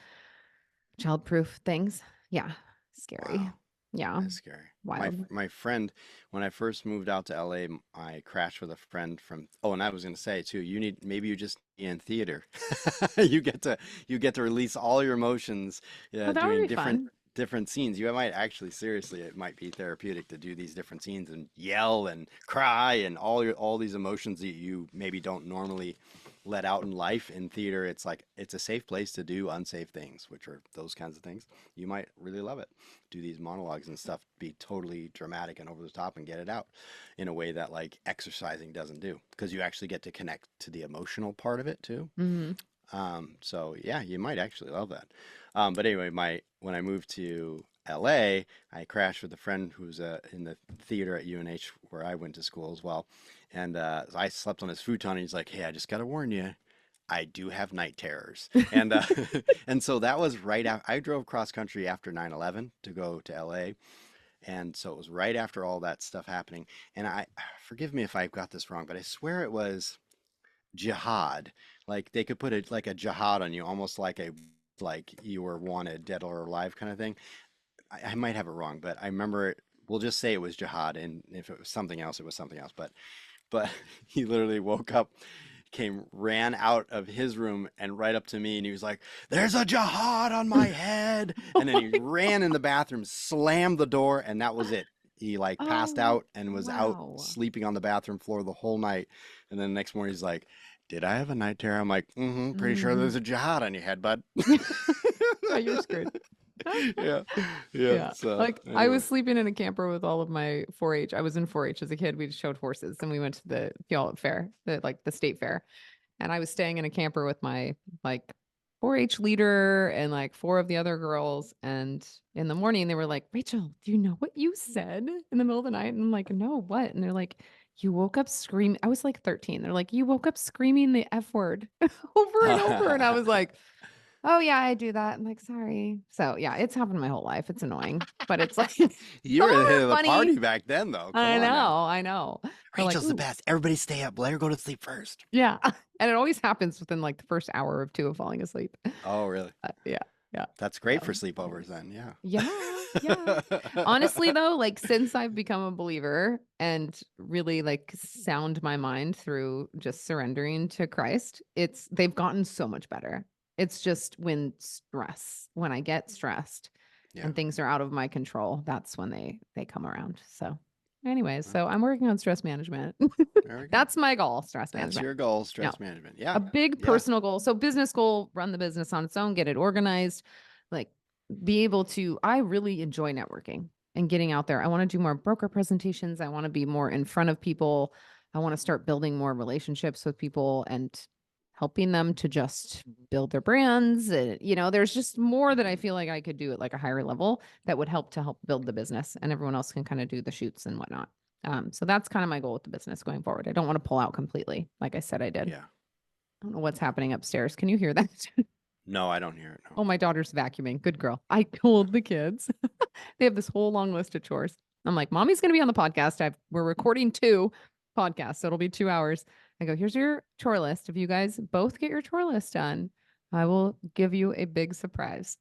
Childproof things. Yeah. Scary. wow. Yeah. That's scary. Wild. My friend, when I first moved out to LA, I crashed with a friend from. Oh, and I was going to say too, maybe you just be in theater. You get to release all your emotions, Oh, that would doing be fun. different scenes. You might actually seriously, it might be therapeutic to do these different scenes and yell and cry and all these emotions that you maybe don't normally let out in life. In theater, it's like it's a safe place to do unsafe things, which are those kinds of things. You might really love it. Do these monologues and stuff, be totally dramatic and over the top and get it out in a way that like exercising doesn't do, because you actually get to connect to the emotional part of it too. Hmm. So yeah, you might actually love that. But anyway, my when I moved to LA, I crashed with a friend who's in the theater at UNH where I went to school as well, and I slept on his futon. And he's like, "Hey, I just gotta warn you, I do have night terrors," and and so that was right after I drove cross country after 9/11 to go to LA, and so it was right after all that stuff happening. And I forgive me if I've got this wrong, but I swear it was jihad. Like they could put it like a jihad on you, almost like you were wanted, dead or alive kind of thing. I might have it wrong, but I remember it. We'll just say it was jihad, and if it was something else, it was something else. But he literally woke up, ran out of his room and right up to me, and he was like, "There's a jihad on my head!" And then he ran in the bathroom, slammed the door, and that was it. He like passed Oh, out and was out wow. sleeping on the bathroom floor the whole night. And then the next morning he's like, "Did I have a night terror?" I'm like, "Mm-hmm, pretty sure Hmm. there's a jihad on your head, bud." Oh, you're screwed. Yeah, yeah. Yeah. So Like I anyway, was sleeping in a camper with all of my 4-H. I was in 4-H as a kid. We showed horses and we went to the Puyallup Fair, the state fair. And I was staying in a camper with my like 4-H leader and like four of the other girls. And in the morning they were like, "Rachel, do you know what you said in the middle of the night?" And I'm like, "No, what?" And they're like, "You woke up screaming." I was like 13. They're like, "You woke up screaming the F word over and over." And I was like, "Oh yeah, I do that." I'm like, "Sorry." So yeah, it's happened my whole life. It's annoying, but it's like some you of were the them hit are of the funny. party back then, though. Come I on now. know, I know. They're like, Rachel's the "Ooh, best. Everybody stay up. Let her go to sleep first. yeah." And it always happens within like the first hour or two of falling asleep. Oh, really? Yeah, yeah. That's great for So, sleepovers anyways. then. Yeah. Yeah, yeah. Honestly, though, like since I've become a believer and really like sound my mind through just surrendering to Christ, they've gotten so much better. It's just when I get stressed Yeah. and things are out of my control, that's when they come around. So, anyways, Well, so I'm working on stress management. there we go. That's my goal, stress That's management. your goal, Yeah. stress management. A Yeah. big Yeah. personal goal. So business goal, run the business on its own, get it organized, like be able to I really enjoy networking and getting out there. I want to do more broker presentations. I want to be more in front of people. I want to start building more relationships with people and helping them to just build their brands. And, there's just more that I Mhm. feel like I could do at like a higher level that would help build the business and everyone else can kind of do the shoots and whatnot. So that's kind of my goal with the business going forward. I don't want to pull out completely, like I said I did. Yeah. I don't know what's happening upstairs. Can you hear that? No, I don't hear it. No. Oh, my daughter's vacuuming. Good girl. I told the kids. They have this whole long list of chores. I'm like, "Mommy's going to be on the podcast. We're recording 2 podcasts, so it'll be 2 hours." I go, "Here's your chore list. If you guys both get your chore list done, I will give you a big surprise."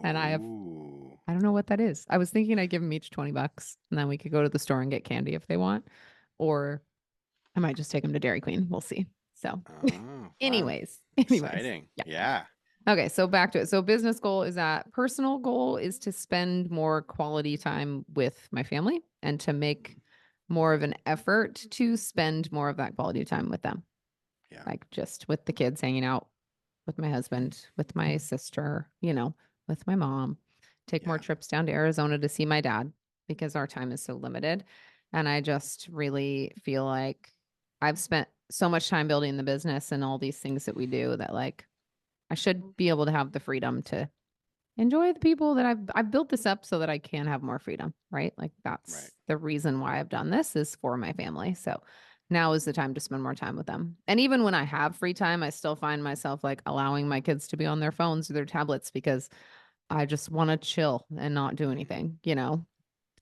And Ooh. I don't know what that is. I was thinking I'd give them each $20 and then we could go to the store and get candy if they want, or I might just take them to Dairy Queen. We'll see. So, Oh, fun. anyways, Exciting. yeah. Yeah. Okay, so back to it. So business goal is that personal goal is to spend more quality time with my family and to make more of an effort to spend more of that quality time with them. Yeah. Like just with the kids hanging out with my husband, with my sister, with my mom. Take more Yeah. trips down to Arizona to see my dad because our time is so limited. And I just really feel like I've spent so much time building the business and all these things that we do that like I should be able to have the freedom to enjoy the people that I've built this up so that I can have more freedom, right? Like Right. that's the reason why I've done this is for my family. So now is the time to spend more time with them. And even when I have free time, I still find myself like allowing my kids to be on their phones or their tablets because I just want to chill and not do Mhm. anything.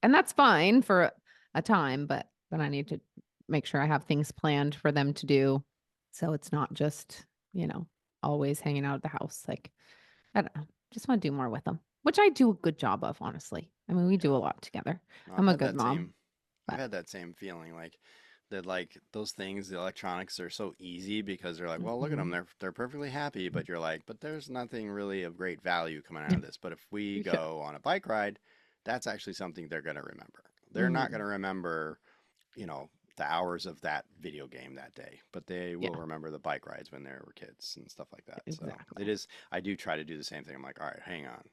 And that's fine for a time, but then I need to make sure I have things planned for them to do. So it's not just, always hanging out at the house. Like, I don't know, just want to do more with them, which I do a good job of, honestly. I mean, we do Yeah. a lot together. No, I'm a good mom, I've but had that same feeling like that like those things, the electronics are so easy because they're like, well, look at them. mhm. They're perfectly happy, but you're like, but there's nothing really of great value coming out of this. But if we Yeah. go on a bike ride, that's actually something they're going to remember. They're not going Mhm. to remember, you know, the hours of that video game that day, but they Yeah, will remember the bike rides when they were kids and stuff like that. So it exactly. is, I do try to do the same thing. I'm like, all right, hang on.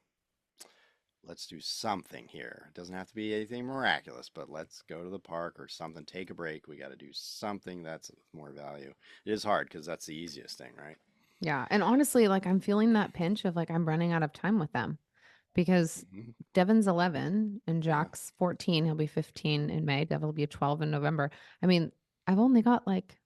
Let's do something here. It doesn't have to be anything miraculous, but let's go to the park or something. Take a break. We got to do something that's of more value. It is hard because that's the easiest thing, right? Yeah. And honestly, like I'm feeling that pinch of like I'm running out of time with them because Hmm. Devin's 11 and Yeah. Jack's 14. He'll be 15 in May. Devin will be 12 in November. I mean, I've only got like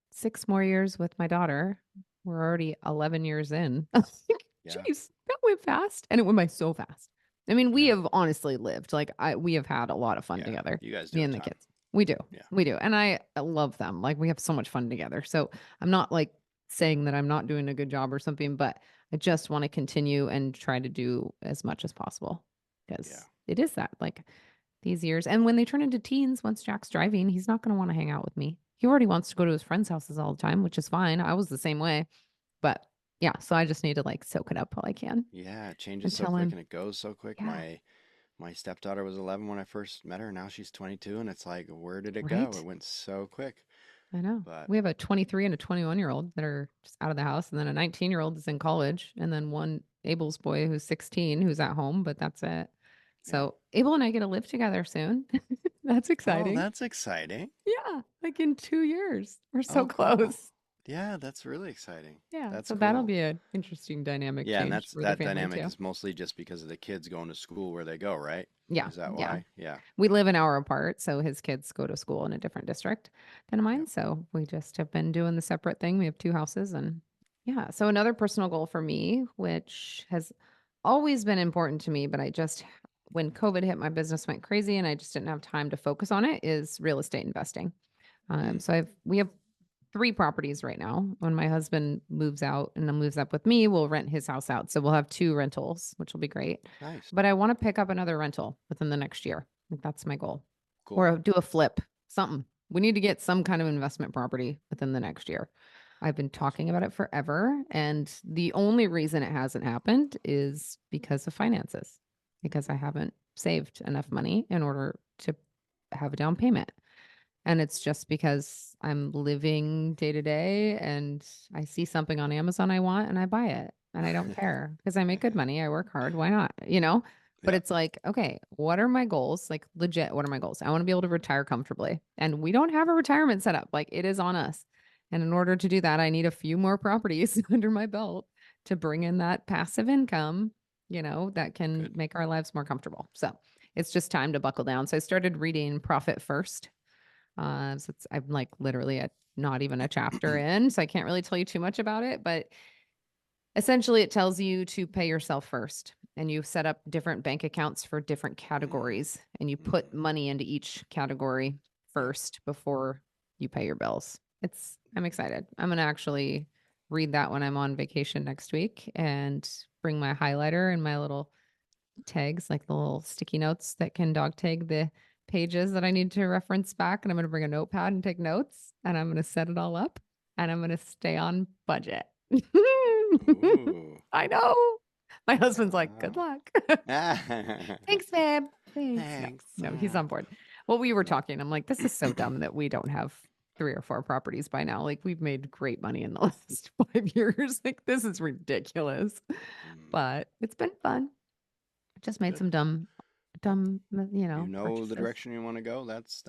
6 more years with my daughter. We're already 11 years in. I was like, Yeah. geez, that went fast. And it went by so fast. I mean, we Yeah. have honestly lived like we have had a lot of fun Yeah. together, You guys do me a and the ton. kids. We do. Yeah. We do. And I love them. Like we have so much fun together. So I'm not like saying that I'm not doing a good job or something, but I just want to continue and try to do as much as possible Yeah. because it is that like these years. And when they turn into teens, once Jack's driving, he's not going to want to hang out with me. He already wants to go to his friends' houses all the time, which is fine. I was the same way. But yeah, so I just need to like soak it up while I can Yeah. It changes so until quick I'm, and it goes so quick. yeah, My stepdaughter was 11 when I first met her. Now she's 22, and it's like, where did it go? It right. went so quick. I know. But We have a 23 and a 21-year-old that are just out of the house. And then a 19-year-old is in college. And then one Abel's boy who's 16 who's at home, but that's it. yeah. So Abel and I get to live together soon. That's Oh, exciting. that's exciting. Yeah, like in 2 years. We're so Oh, cool. close. Yeah, that's really exciting. Yeah, That's so that'll cool. be an interesting dynamic Yeah, and change that's for the that family dynamic too. is mostly just because of the kids going to school where they go, right? Yeah, Is that yeah. why? Yeah. We live an hour apart, so his kids go to school in a different district than Yep. mine. So we just have been doing the separate thing. We have two houses and yeah. So another personal goal for me, which has always been important to me, but I just when COVID hit, my business went crazy and I just didn't have time to focus on it, is real estate investing. Mm, So we have 3 properties right now. When my husband moves out and then moves up with me, we'll rent his house out. So we'll have 2 rentals, which will be great. nice. But I want to pick up another rental within the next year. Like that's my goal. Cool. Or do a flip, something. We need to get some kind of investment property within the next year. I've been Awesome. talking about it forever. And the only reason it hasn't happened is because of finances, because I haven't saved enough money in order to have a down payment. And it's just because I'm living day to day and I see something on Amazon I want and I buy it and I don't care because I make good money. I work hard. Why not? You know? But Yeah. it's like, okay, what are my goals? Like, legit, what are my goals? I want to be able to retire comfortably. And we don't have a retirement set up. Like, it is on us. And in order to do that, I need a few more properties under my belt to bring in that passive income, that can Good. make our lives more comfortable. So it's just time to buckle down. So I started reading Profit First. So I'm like literally not even a chapter in, so I can't really tell you too much about it. But essentially, it tells you to pay yourself first, and you set up different bank accounts for different Mm, categories, and you put mhm. money into each category Yep. first before you pay your bills. I'm excited. I'm gonna actually read that when I'm on vacation next week, and bring my highlighter and my little tags, like the little sticky notes that can dog tag the pages that I need to reference back. And I'm going to bring a notepad and take notes and I'm going to set it all up and I'm going to stay on budget. Ooh. I know. My husband's like, good Wow. luck. Thanks, babe. Thanks. No, Thanks. no, he's on board. Well, we were No. talking. I'm like, this is so dumb that we don't have 3 or 4 properties by now. Like, we've made great money in the last 5 years. Like, this is ridiculous. Mm, But it's been fun. Just made good. some Well, dumb, you know the purchases. direction you want to go. That's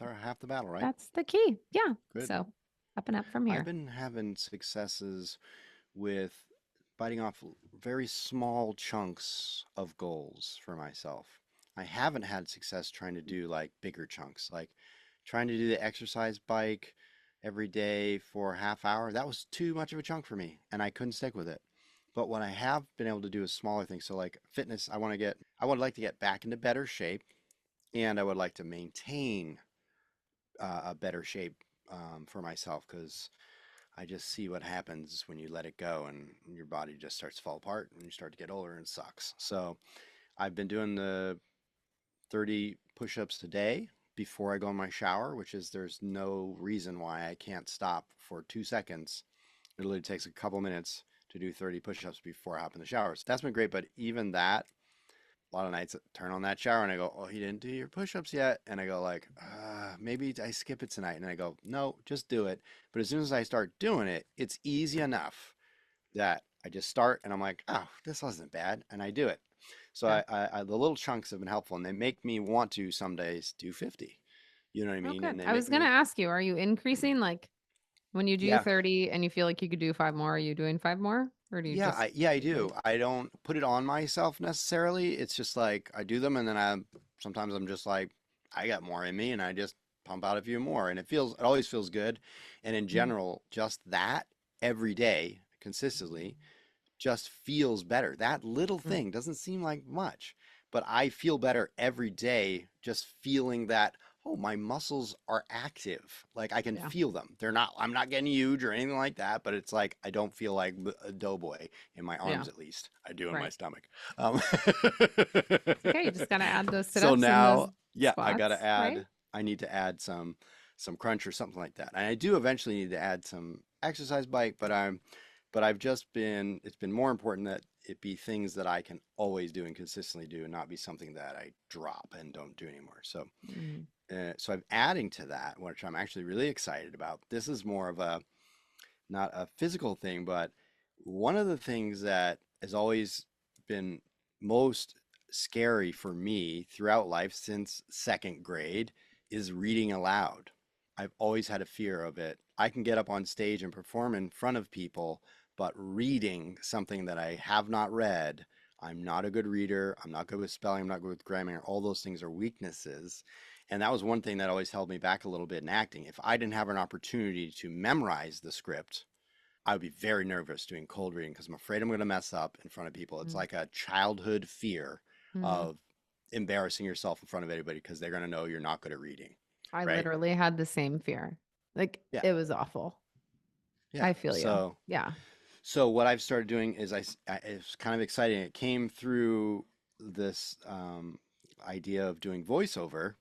our half the battle, right? That's the key. Yeah. Good. So up and up from I've here. been having successes with biting off very small chunks of goals for myself. I haven't had success trying to do like bigger chunks, like trying to do the exercise bike every day for a half hour. That was too much of a chunk for me, and I couldn't stick with it. But what I have been able to do is smaller things. So like fitness, I would like to get back into better shape, and I would like to maintain a better shape for myself because I just see what happens when you let it go and your body just starts to fall apart and you start to get older and it sucks. So I've been doing the 30 push-ups a day before I go in my shower, which is there's no reason why I can't stop for 2 seconds. It literally takes a couple minutes to do 30 push-ups before I hop in the shower. So that's been great, but even that, a lot of nights I turn on that shower and I go, oh, you didn't do your push-ups yet. And I go like, maybe I skip it tonight. And I go, no, just do it. But as soon as I start doing it, it's easy enough that I just start and I'm like, oh, this wasn't bad. And I do it. So Yeah. the little chunks have been helpful and they make me want to some days do 50. You know what I Oh, mean? good. And they I was make gonna me, ask you, are you increasing like when you do yeah, 30 and you feel like you could do 5 more, are you doing 5 more? Or do you just yeah, I usually do. I don't put it on myself necessarily. It's just like I do them and then sometimes I'm just like, I got more in me and I just pump out a few more. And it always feels good. And in Mhm. general, just that every day consistently just feels better. That little Mm. thing doesn't seem like much, but I feel better every day just feeling that, oh, my muscles are active. Like I can Yeah. feel them. I'm not getting huge or anything like that, but it's like I don't feel like a doughboy in my Yeah. arms at least. I do in my Right. stomach. Um, It's okay. You just gotta add those so sit-ups and those now, yeah, squats, right? I need to add some crunch or something like that. And I do eventually need to add some exercise bike, but I've just been, it's been more important that it be things that I can always do and consistently do and not be something that I drop and don't do anymore. Mm. So I'm adding to that, which I'm actually really excited about. This is more of a, not a physical thing, but one of the things that has always been most scary for me throughout life since second grade is reading aloud. I've always had a fear of it. I can get up on stage and perform in front of people, but reading something that I have not read, I'm not a good reader. I'm not good with spelling. I'm not good with grammar. All those things are weaknesses. And that was one thing that always held me back a little bit in acting. If I didn't have an opportunity to memorize the script, I would be very nervous doing cold reading because I'm afraid I'm going to mess up in front of people. It's Mm. like a childhood fear Mhm. of embarrassing yourself in front of anybody because they're going to know you're not good at reading, I right? literally had the same fear. Like Yeah, it was awful. yeah. I feel you. Yeah. So what I've started doing is it's kind of exciting. It came through this idea of doing voiceover,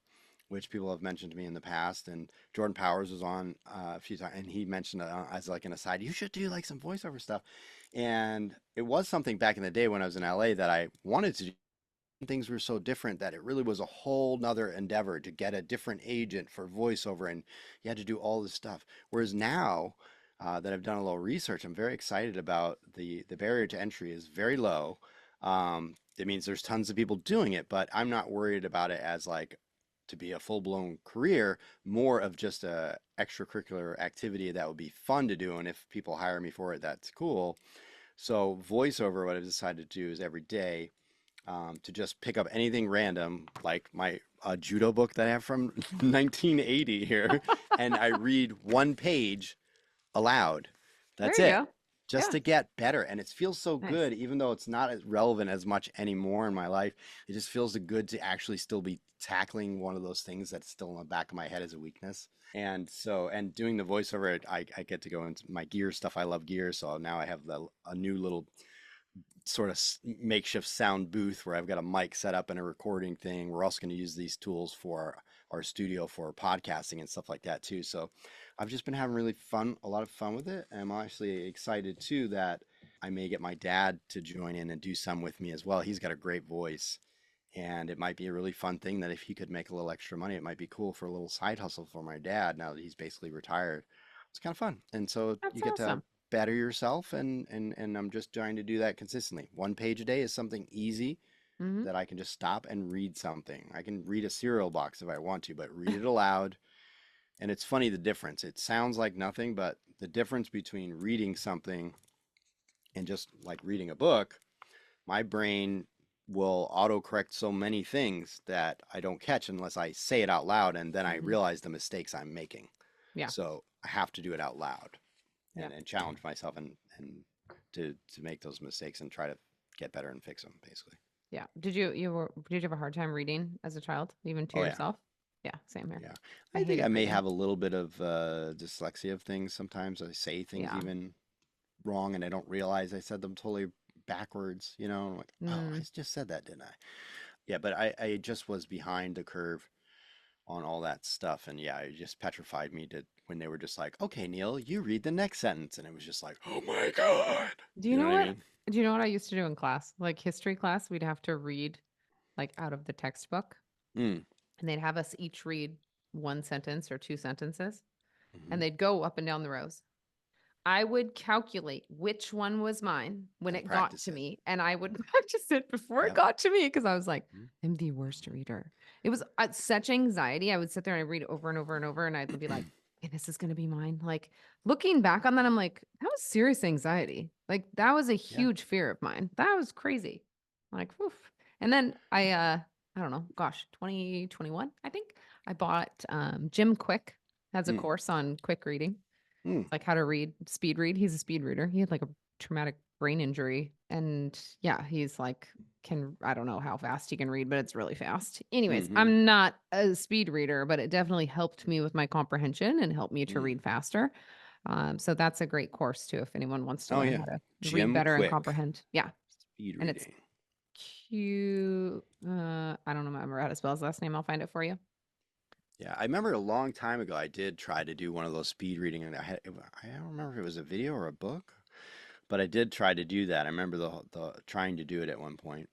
which people have mentioned to me in the past. And Jordan Powers was on a few times, and he mentioned as like an aside, you should do like some voiceover stuff. And it was something back in the day when I was in LA that I wanted to do. Things were so different that it really was a whole nother endeavor to get a different agent for voiceover, and you had to do all this stuff. Whereas now that I've done a little research, I'm very excited about the barrier to entry is very low. It means there's tons of people doing it, but I'm not worried about it as like to be a full-blown career, more of just a extracurricular activity that would be fun to do. And if people hire me for it, that's cool. So voiceover, what I've decided to do is every day to just pick up anything random, like my judo book that I have from 1980 here, and I read one page aloud. There That's you it. go. Just Yeah. to get better. And it feels so Nice. good, even though it's not as relevant as much anymore in my life. It just feels good to actually still be tackling one of those things that's still in the back of my head as a weakness. And doing the voiceover, I get to go into my gear stuff. I love gear. So now I have a new little sort of makeshift sound booth where I've got a mic set up and a recording thing. We're also going to use these tools for our studio for podcasting and stuff like that too. So I've just been having a lot of fun with it. And I'm actually excited too that I may get my dad to join in and do some with me as well. He's got a great voice. And it might be a really fun thing that if he could make a little extra money, it might be cool for a little side hustle for my dad now that he's basically retired. It's kind of fun. And so That's you get to awesome. better yourself and I'm just trying to do that consistently. One page a day is something easy Hmm. that I can just stop and read something. I can read a cereal box if I want to, but read it aloud. And it's funny the difference. It sounds like nothing, but the difference between reading something and just like reading a book, my brain will autocorrect so many things that I don't catch unless I say it out loud and then I Hmm. realize the mistakes I'm making. Yeah. So I have to do it out loud Yeah. and challenge myself and to make those mistakes and try to get better and fix them basically. Yeah. Did you have a hard time reading as a child, even to Oh yeah. yourself? Yeah, same here. Yeah. I I think I hated may reading. have a little bit of dyslexia of things. Sometimes I say things Yeah. even wrong and I don't realize I said them totally backwards, you know? I'm like, oh, I Mm. just said that, didn't I? Yeah, but I just was behind the curve on all that stuff. And yeah, it just petrified me to when they were just like, okay, Neil, you read the next sentence. And it was just like, oh my God. Do you You know know what I what? mean? Do you know what I used to do in class? Like history class, we'd have to read like out of the textbook, Mm, and they'd have us each read one sentence or two sentences, Mhm. and they'd go up and down the rows. I would calculate which one was mine when And it got practice to it. me, and I would practice it before it Yep. got to me because I was like, Mhm. I'm the worst reader. It was such anxiety. I would sit there and I'd read it over and over and over, and I'd be like, okay, this is going to be mine. Like looking back on that, I'm like, that was serious anxiety. Like that was a Yeah. huge fear of mine. That was crazy. Like, woof. And then I don't know, gosh, 2021, I think I bought Jim Quick has a Mm. course on quick reading. Mm. It's like how to read, speed read. He's a speed reader. He had like a traumatic brain injury. And yeah, he's like, I don't know how fast he can read, but it's really fast. Anyways, Mhm. I'm not a speed reader, but it definitely helped me with my comprehension and helped me to Mm. read faster. So that's a great course too, if anyone wants to Oh learn yeah. how to read Jim better and Quick. comprehend. Yeah. Speed And it's reading. I don't remember how to spell his last name. I'll find it for you. Yeah, I remember a long time ago I did try to do one of those speed reading, and I don't remember if it was a video or a book, but I did try to do that. I remember the trying to do it at one point.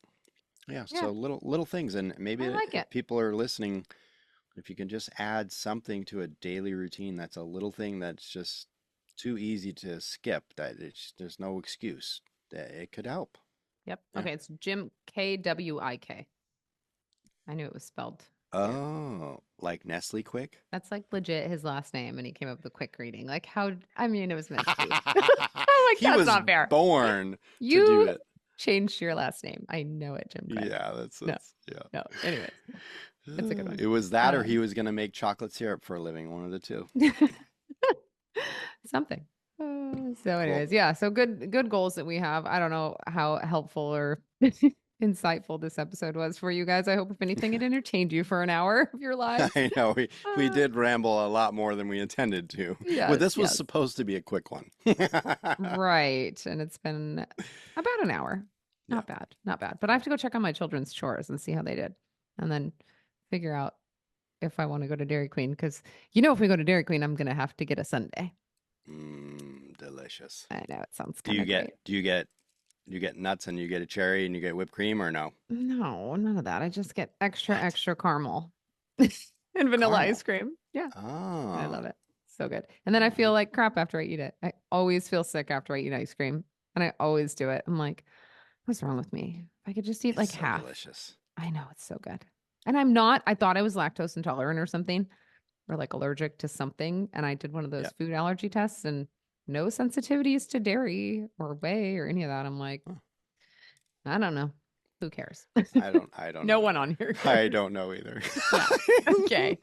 Yeah, Yeah, so little things, and maybe I like if it. people are listening, if you can just add something to a daily routine, that's a little thing that's just too easy to skip, that there's no excuse that it could help. Yep. Yeah. Okay, it's Jim Kwik. I knew it was spelled weird. Oh, like Nestle Quick? That's like legit his last name, and he came up with a quick reading. Like how? I mean, it was meant to be. I'm like, He that's was not fair. born to do You it. changed your last name. I know it, Jim Quick. Yeah, No, yeah. no. Anyways, it's a good one. It was that, or he was gonna make chocolate syrup for a living, one of the two. Something. So, Cool. anyways, yeah. So good goals that we have. I don't know how helpful or insightful this episode was for you guys. I hope, if anything, it entertained you for an hour of your lives. I know we Uh, did ramble a lot more than we intended to. Well, Yes, this was yes. supposed to be a quick one. Right. And it's been about an hour. Yeah. Not bad. Not bad. But I have to go check on my children's chores and see how they did. And then figure out if I want to go to Dairy Queen. Because, if we go to Dairy Queen, I'm going to have to get a sundae. Delicious. I know it sounds Do kind you of get great. do you get you get nuts and you get a cherry and you get whipped cream, or no? No, none of that. I just get extra caramel and vanilla Caramel. ice cream. Yeah. Oh. I love it. So good. And then I feel like crap after I eat it. I always feel sick after I eat ice cream. And I always do it. I'm like, what's wrong with me? If I could just eat It's like so half. delicious. I know it's so good. And I thought I was lactose intolerant or something, or like allergic to something. And I did one of those Yep. food allergy tests and no sensitivities to dairy or whey or any of that. I'm like, Huh. I don't know. Who cares? I don't No know one either. on here I cares. don't know either. Yeah. Okay.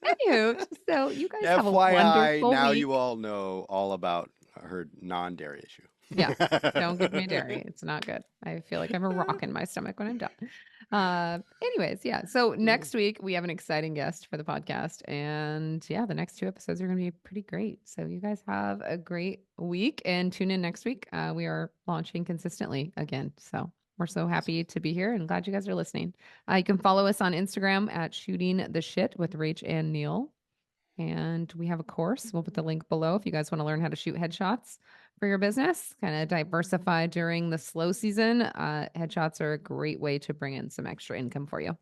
Anywho, so you guys have a FYI, wonderful now week. you all know all about her non-dairy issue. Yeah. Don't give me dairy. It's not good. I feel like I have a rock in my stomach when I'm done. Anyways, yeah. So next week we have an exciting guest for the podcast. And yeah, the next two episodes are going to be pretty great. So you guys have a great week and tune in next week. We are launching consistently again. So we're so happy to be here and glad you guys are listening. You can follow us on Instagram at Shooting the Shit with Rach and Neal. And we have a course. We'll put the link below if you guys want to learn how to shoot headshots for your business, kind of diversify during the slow season. Headshots are a great way to bring in some extra income for you.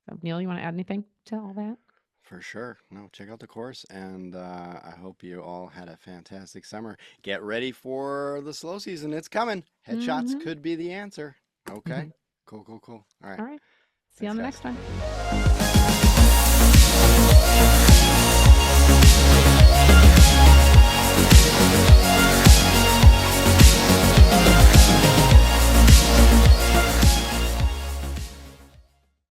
So, Neal, you want to add anything to all that? For sure. No, check out the course, and I hope you all had a fantastic summer. Get ready for the slow season. It's coming. Headshots could be the answer. Okay. Cool. All right. All right. See you on the Thanks, next guys. one.